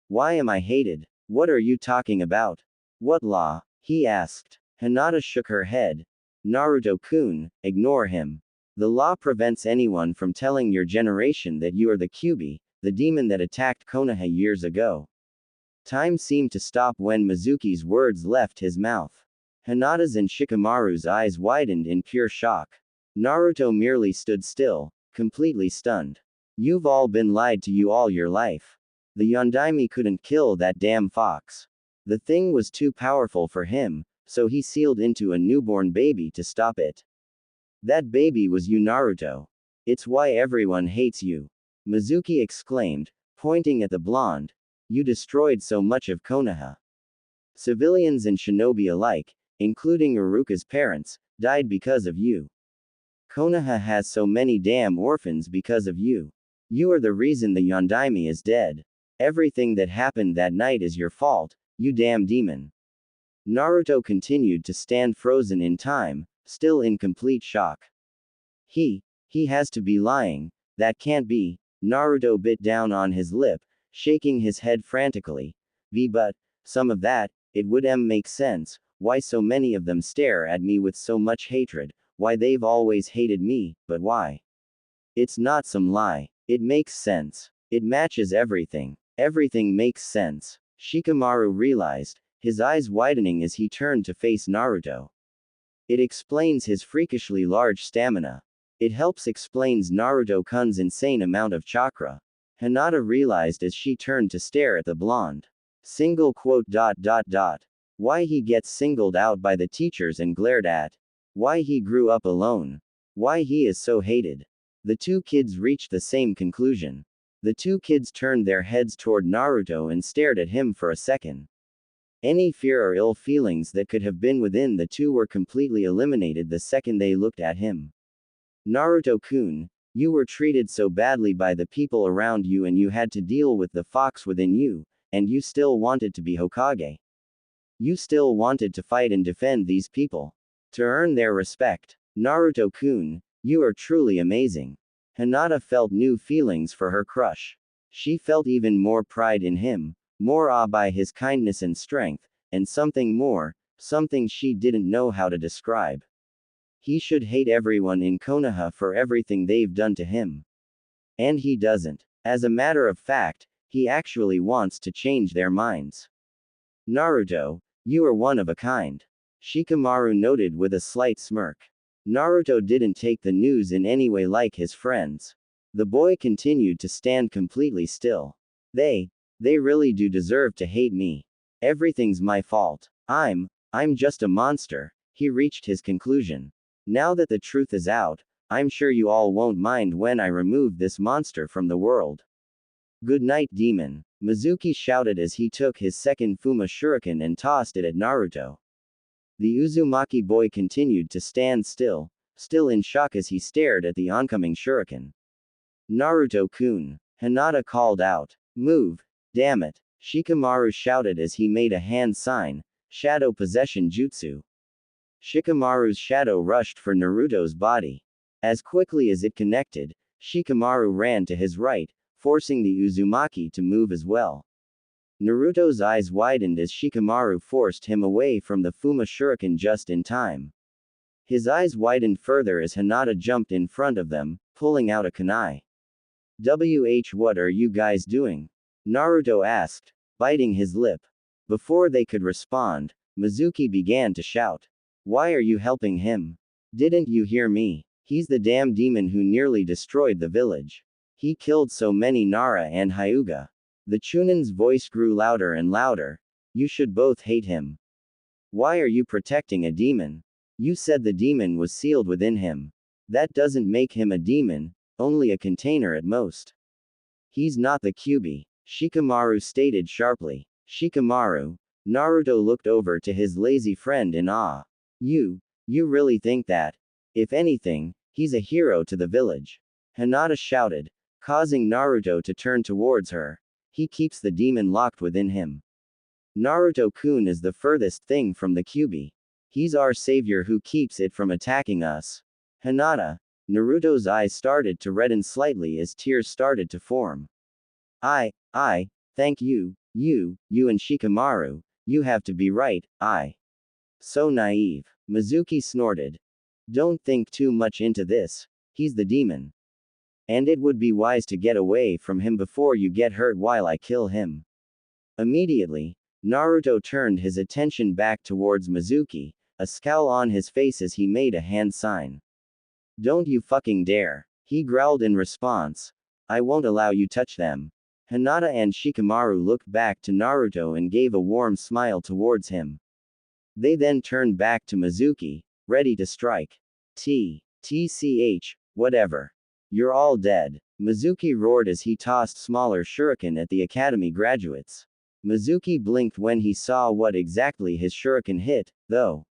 Why am I hated? What are you talking about? What law? He asked. Hinata shook her head. Naruto-kun, ignore him. The law prevents anyone from telling your generation that you are the Kyuubi, the demon that attacked Konoha years ago. Time seemed to stop when Mizuki's words left his mouth. Hinata's and Shikamaru's eyes widened in pure shock. Naruto merely stood still, completely stunned. You've all been lied to you all your life. The Yondaime couldn't kill that damn fox. The thing was too powerful for him, so he sealed into a newborn baby to stop it. That baby was you, Naruto. It's why everyone hates you. Mizuki exclaimed, pointing at the blonde. You destroyed so much of Konoha. Civilians and shinobi alike, including Iruka's parents, died because of you. Konoha has so many damn orphans because of you. You are the reason the Yondaime is dead. Everything that happened that night is your fault, you damn demon. Naruto continued to stand frozen in time, still in complete shock. He has to be lying, that can't be. Naruto bit down on his lip, shaking his head frantically. But, some of that, it would make sense, why so many of them stare at me with so much hatred, why they've always hated me, but why? It's not some lie. It makes sense. It matches everything. Everything makes sense. Shikamaru realized, his eyes widening as he turned to face Naruto. It explains his freakishly large stamina. It helps explains Naruto-kun's insane amount of chakra. Hinata realized as she turned to stare at the blonde. Single quote. Why he gets singled out by the teachers and glared at. Why he grew up alone. Why he is so hated. The two kids reached the same conclusion. The two kids turned their heads toward Naruto and stared at him for a second. Any fear or ill feelings that could have been within the two were completely eliminated the second they looked at him. Naruto-kun, you were treated so badly by the people around you and you had to deal with the fox within you, and you still wanted to be Hokage. You still wanted to fight and defend these people. To earn their respect. Naruto-kun, you are truly amazing. Hinata felt new feelings for her crush. She felt even more pride in him, more awe by his kindness and strength, and something more, something she didn't know how to describe. He should hate everyone in Konoha for everything they've done to him. And he doesn't. As a matter of fact, he actually wants to change their minds. Naruto, you are one of a kind. Shikamaru noted with a slight smirk. Naruto didn't take the news in any way like his friends. The boy continued to stand completely still. They really do deserve to hate me. Everything's my fault. I'm just a monster. He reached his conclusion. Now that the truth is out, I'm sure you all won't mind when I remove this monster from the world. Good night, demon. Mizuki shouted as he took his second Fuma Shuriken and tossed it at Naruto. The Uzumaki boy continued to stand still in shock as he stared at the oncoming shuriken. Naruto-kun. Hinata called out. Move. Damn it. Shikamaru shouted as he made a hand sign, shadow possession jutsu. Shikamaru's shadow rushed for Naruto's body. As quickly as it connected, Shikamaru ran to his right, forcing the Uzumaki to move as well. Naruto's eyes widened as Shikamaru forced him away from the Fuma Shuriken just in time. His eyes widened further as Hinata jumped in front of them, pulling out a kunai. What are you guys doing? Naruto asked, biting his lip. Before they could respond, Mizuki began to shout. Why are you helping him? Didn't you hear me? He's the damn demon who nearly destroyed the village. He killed so many Nara and Hyuga. The Chunin's voice grew louder and louder. You should both hate him. Why are you protecting a demon? You said the demon was sealed within him. That doesn't make him a demon, only a container at most. He's not the Kyuubi, Shikamaru stated sharply. Shikamaru. Naruto looked over to his lazy friend in awe. You really think that? If anything, he's a hero to the village. Hinata shouted, causing Naruto to turn towards her. He keeps the demon locked within him. Naruto-kun is the furthest thing from the Kyuubi. He's our savior who keeps it from attacking us. Hinata. Naruto's eyes started to redden slightly as tears started to form. I thank you, you and Shikamaru, you have to be right, So naive. Mizuki snorted. Don't think too much into this. He's the demon. And it would be wise to get away from him before you get hurt while I kill him. Immediately, Naruto turned his attention back towards Mizuki, a scowl on his face as he made a hand sign. Don't you fucking dare, he growled in response. I won't allow you touch them. Hinata and Shikamaru looked back to Naruto and gave a warm smile towards him. They then turned back to Mizuki, ready to strike. TCH, whatever. You're all dead. Mizuki roared as he tossed smaller shuriken at the academy graduates. Mizuki blinked when he saw what exactly his shuriken hit, though.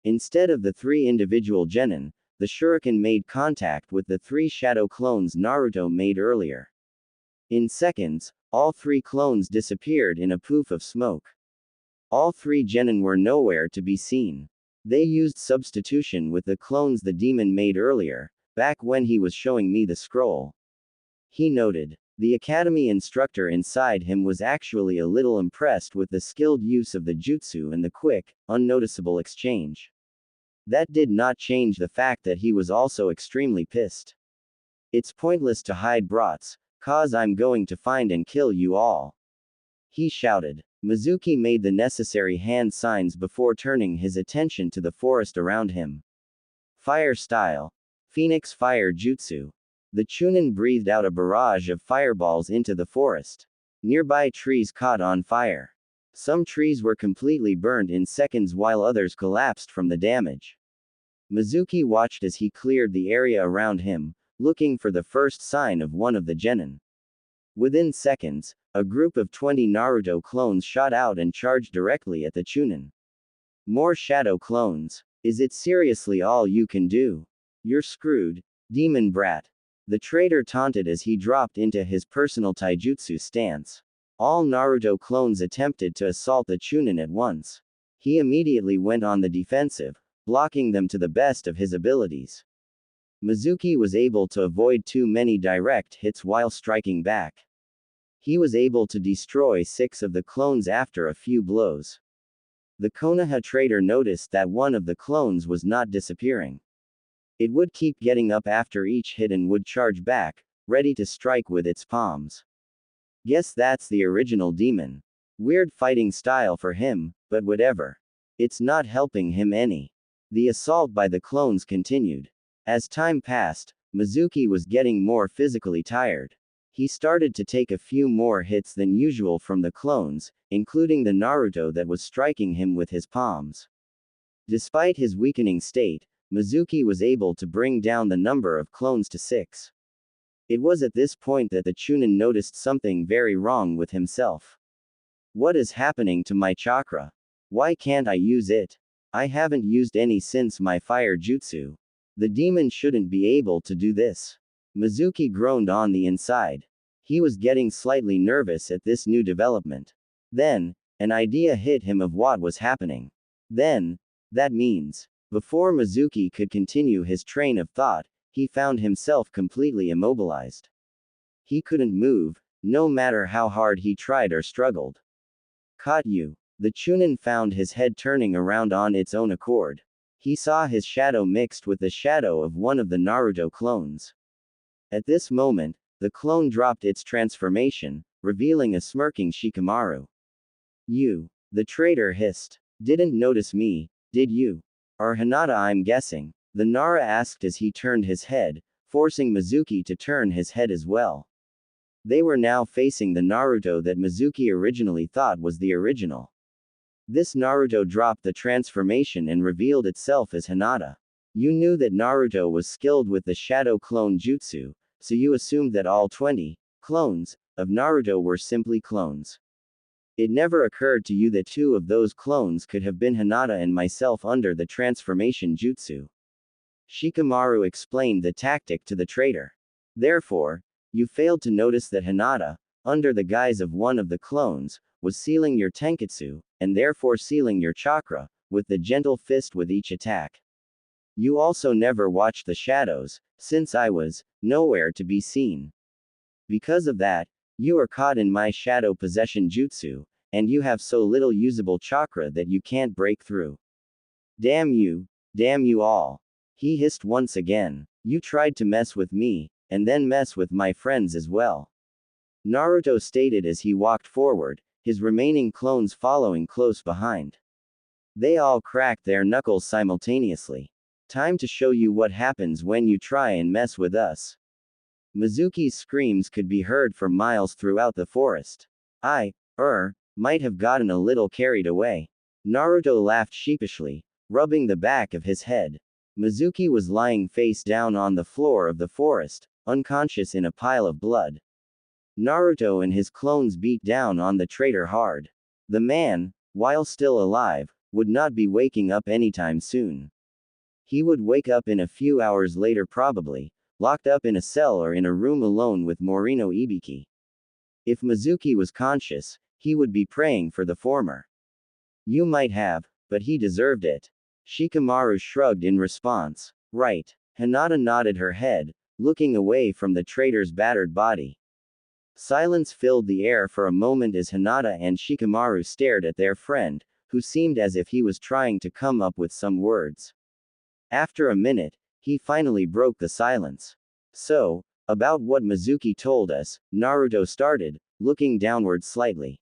Instead of the three individual genin, the shuriken made contact with the three shadow clones Naruto made earlier. In seconds, all three clones disappeared in a poof of smoke. All three genin were nowhere to be seen. They used substitution with the clones the demon made earlier, back when he was showing me the scroll. He noted. The academy instructor inside him was actually a little impressed with the skilled use of the jutsu and the quick, unnoticeable exchange. That did not change the fact that he was also extremely pissed. It's pointless to hide brats, cause I'm going to find and kill you all. He shouted. Mizuki made the necessary hand signs before turning his attention to the forest around him. Fire style. Phoenix Fire Jutsu. The Chunin breathed out a barrage of fireballs into the forest. Nearby trees caught on fire. Some trees were completely burned in seconds while others collapsed from the damage. Mizuki watched as he cleared the area around him, looking for the first sign of one of the genin. Within seconds, a group of 20 Naruto clones shot out and charged directly at the Chunin. More shadow clones. Is it seriously all you can do? You're screwed, demon brat. The traitor taunted as he dropped into his personal taijutsu stance. All Naruto clones attempted to assault the Chunin at once. He immediately went on the defensive, blocking them to the best of his abilities. Mizuki was able to avoid too many direct hits while striking back. He was able to destroy 6 of the clones after a few blows. The Konoha traitor noticed that one of the clones was not disappearing. It would keep getting up after each hit and would charge back, ready to strike with its palms. Guess that's the original demon. Weird fighting style for him, but whatever. It's not helping him any. The assault by the clones continued. As time passed, Mizuki was getting more physically tired. He started to take a few more hits than usual from the clones, including the Naruto that was striking him with his palms. Despite his weakening state, Mizuki was able to bring down the number of clones to 6. It was at this point that the Chunin noticed something very wrong with himself. What is happening to my chakra? Why can't I use it? I haven't used any since my fire jutsu. The demon shouldn't be able to do this. Mizuki groaned on the inside. He was getting slightly nervous at this new development. Then, an idea hit him of what was happening. That means, before Mizuki could continue his train of thought, he found himself completely immobilized. He couldn't move, no matter how hard he tried or struggled. Caught you. The Chunin found his head turning around on its own accord. He saw his shadow mixed with the shadow of one of the Naruto clones. At this moment, the clone dropped its transformation, revealing a smirking Shikamaru. You. The traitor hissed. Didn't notice me, did you? Or Hinata, I'm guessing. The Nara asked as he turned his head, forcing Mizuki to turn his head as well. They were now facing the Naruto that Mizuki originally thought was the original. This Naruto dropped the transformation and revealed itself as Hinata. You knew that Naruto was skilled with the Shadow Clone Jutsu, so you assumed that all 20 clones of Naruto were simply clones. It never occurred to you that 2 of those clones could have been Hinata and myself under the transformation jutsu. Shikamaru explained the tactic to the traitor. Therefore, you failed to notice that Hinata, under the guise of one of the clones, was sealing your tenketsu, and therefore sealing your chakra, with the gentle fist with each attack. You also never watched the shadows, since I was nowhere to be seen. Because of that, you are caught in my shadow possession jutsu, and you have so little usable chakra that you can't break through. Damn you all. He hissed once again. You tried to mess with me, and then mess with my friends as well. Naruto stated as he walked forward, his remaining clones following close behind. They all cracked their knuckles simultaneously. Time to show you what happens when you try and mess with us. Mizuki's screams could be heard for miles throughout the forest. Might have gotten a little carried away. Naruto laughed sheepishly, rubbing the back of his head. Mizuki was lying face down on the floor of the forest, unconscious in a pile of blood. Naruto and his clones beat down on the traitor hard. The man, while still alive, would not be waking up anytime soon. He would wake up in a few hours later probably, locked up in a cell or in a room alone with Morino Ibiki. If Mizuki was conscious, he would be praying for the former. You might have, but he deserved it. Shikamaru shrugged in response. Right. Hinata nodded her head, looking away from the traitor's battered body. Silence filled the air for a moment as Hinata and Shikamaru stared at their friend, who seemed as if he was trying to come up with some words. After a minute, he finally broke the silence. So, about what Mizuki told us, Naruto started, looking downward slightly.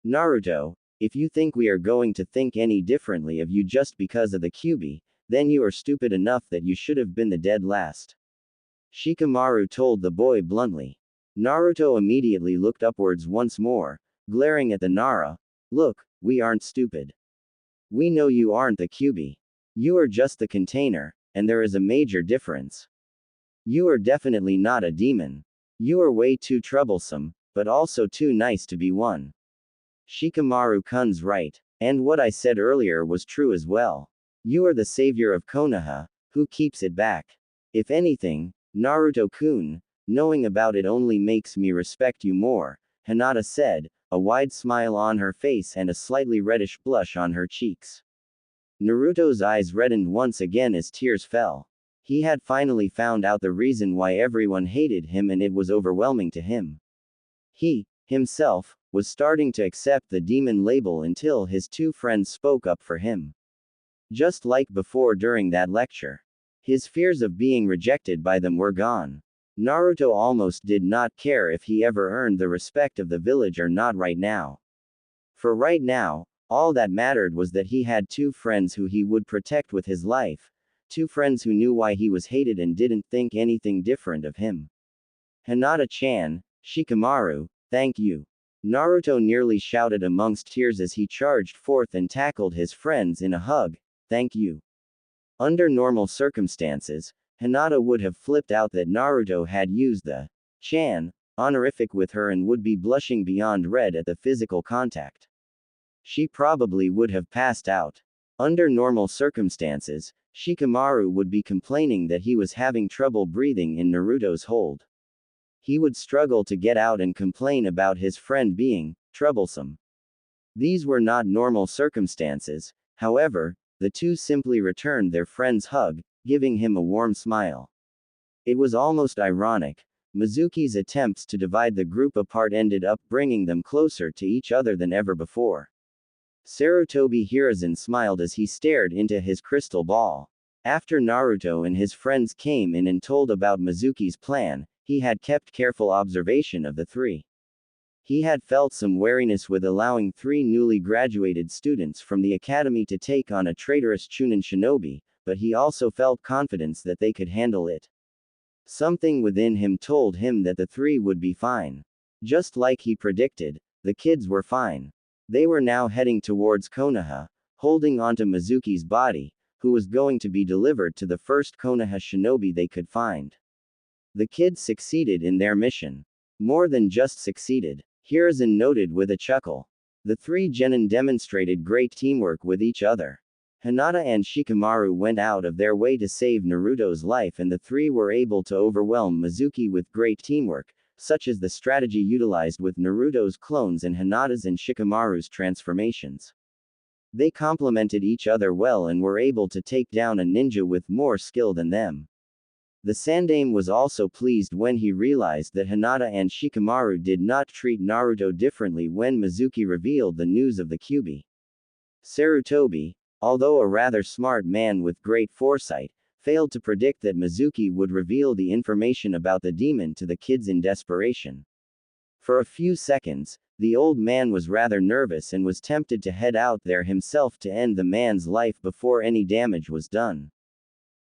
Naruto, if you think we are going to think any differently of you just because of the Kyuubi, then you are stupid enough that you should have been the dead last. Shikamaru told the boy bluntly. Naruto immediately looked upwards once more, glaring at the Nara. Look, we aren't stupid. We know you aren't the Kyuubi. You are just the container, and there is a major difference. You are definitely not a demon. You are way too troublesome, but also too nice to be one. Shikamaru-kun's right, and what I said earlier was true as well. You are the savior of Konoha, who keeps it back. If anything, Naruto-kun, knowing about it only makes me respect you more, Hinata said, a wide smile on her face and a slightly reddish blush on her cheeks. Naruto's eyes reddened once again as tears fell. He had finally found out the reason why everyone hated him and it was overwhelming to him. He, himself, was starting to accept the demon label until his two friends spoke up for him. Just like before during that lecture. His fears of being rejected by them were gone. Naruto almost did not care if he ever earned the respect of the village or not right now. For right now, all that mattered was that he had two friends who he would protect with his life, two friends who knew why he was hated and didn't think anything different of him. Hinata-chan, Shikamaru, thank you. Naruto nearly shouted amongst tears as he charged forth and tackled his friends in a hug, thank you. Under normal circumstances, Hinata would have flipped out that Naruto had used the chan honorific with her and would be blushing beyond red at the physical contact. She probably would have passed out. Under normal circumstances, Shikamaru would be complaining that he was having trouble breathing in Naruto's hold. He would struggle to get out and complain about his friend being troublesome. These were not normal circumstances, however, the two simply returned their friend's hug, giving him a warm smile. It was almost ironic. Mizuki's attempts to divide the group apart ended up bringing them closer to each other than ever before. Sarutobi Hiruzen smiled as he stared into his crystal ball. After Naruto and his friends came in and told about Mizuki's plan, he had kept careful observation of the three. He had felt some wariness with allowing three newly graduated students from the academy to take on a traitorous Chunin shinobi, but he also felt confidence that they could handle it. Something within him told him that the three would be fine. Just like he predicted, the kids were fine. They were now heading towards Konoha, holding onto Mizuki's body, who was going to be delivered to the first Konoha shinobi they could find. The kids succeeded in their mission. More than just succeeded, Hiruzen noted with a chuckle. The three genin demonstrated great teamwork with each other. Hinata and Shikamaru went out of their way to save Naruto's life and the three were able to overwhelm Mizuki with great teamwork, such as the strategy utilized with Naruto's clones and Hinata's and Shikamaru's transformations. They complemented each other well and were able to take down a ninja with more skill than them. The Sandaime was also pleased when he realized that Hinata and Shikamaru did not treat Naruto differently when Mizuki revealed the news of the Kyuubi. Sarutobi, although a rather smart man with great foresight, failed to predict that Mizuki would reveal the information about the demon to the kids in desperation. For a few seconds, the old man was rather nervous and was tempted to head out there himself to end the man's life before any damage was done.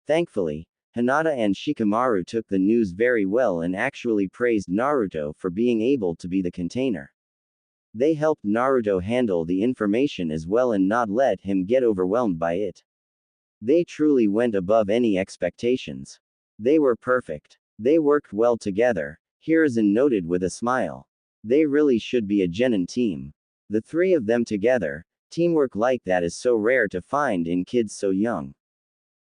Thankfully, Hinata and Shikamaru took the news very well and actually praised Naruto for being able to be the container. They helped Naruto handle the information as well and not let him get overwhelmed by it. They truly went above any expectations. They were perfect. They worked well together, Hiruzen noted with a smile. They really should be a genin team. The three of them together, teamwork like that is so rare to find in kids so young.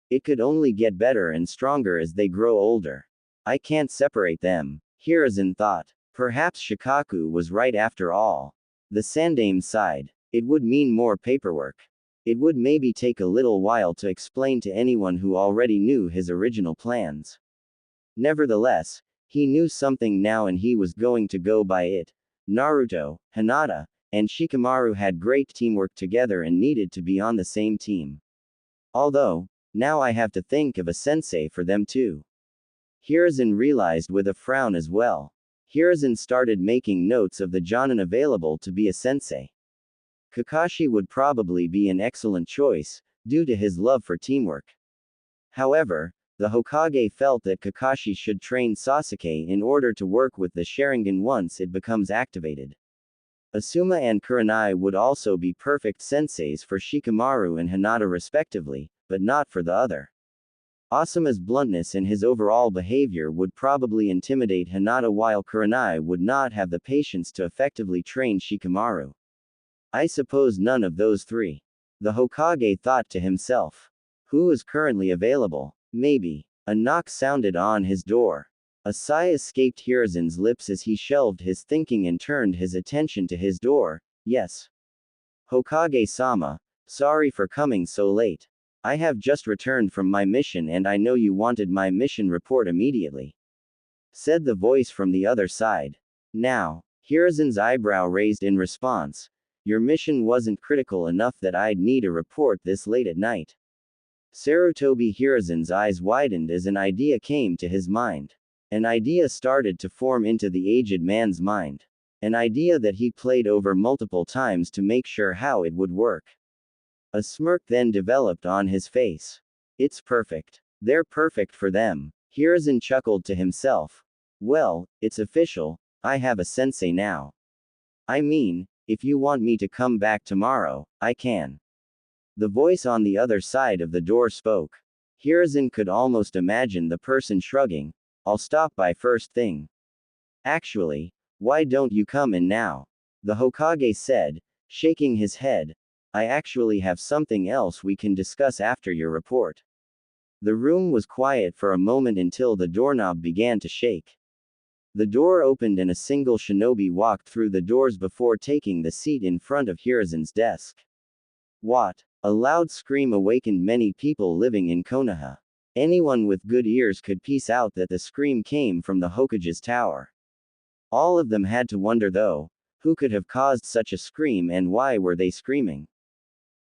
It could only get better and stronger as they grow older. I can't separate them, Hiruzen thought. Perhaps Shikaku was right after all. The Sandame sighed. It would mean more paperwork. It would maybe take a little while to explain to anyone who already knew his original plans. Nevertheless, he knew something now and he was going to go by it. Naruto, Hinata, and Shikamaru had great teamwork together and needed to be on the same team. Although, now I have to think of a sensei for them too. Hiruzen realized with a frown as well. Hiruzen started making notes of the jonin available to be a sensei. Kakashi would probably be an excellent choice, due to his love for teamwork. However, the Hokage felt that Kakashi should train Sasuke in order to work with the Sharingan once it becomes activated. Asuma and Kurenai would also be perfect senseis for Shikamaru and Hinata respectively, but not for the other. Asuma's bluntness in his overall behavior would probably intimidate Hinata while Kurenai would not have the patience to effectively train Shikamaru. I suppose none of those three. The Hokage thought to himself. Who is currently available? Maybe. A knock sounded on his door. A sigh escaped Hiruzen's lips as he shelved his thinking and turned his attention to his door. Yes. Hokage-sama, sorry for coming so late. I have just returned from my mission and I know you wanted my mission report immediately, said the voice from the other side. Now, Hiruzen's eyebrow raised in response. Your mission wasn't critical enough that I'd need a report this late at night. Sarutobi Hiruzen's eyes widened as an idea came to his mind. An idea started to form into the aged man's mind. An idea that he played over multiple times to make sure how it would work. A smirk then developed on his face. It's perfect. They're perfect for them. Hiruzen chuckled to himself. Well, it's official, I have a sensei now. I mean, if you want me to come back tomorrow, I can. The voice on the other side of the door spoke. Hiruzen could almost imagine the person shrugging. I'll stop by first thing. Actually, why don't you come in now? The Hokage said, shaking his head. I actually have something else we can discuss after your report. The room was quiet for a moment until the doorknob began to shake. The door opened and a single shinobi walked through the doors before taking the seat in front of Hiruzen's desk. What? A loud scream awakened many people living in Konoha. Anyone with good ears could piece out that the scream came from the Hokage's tower. All of them had to wonder though, who could have caused such a scream and why were they screaming?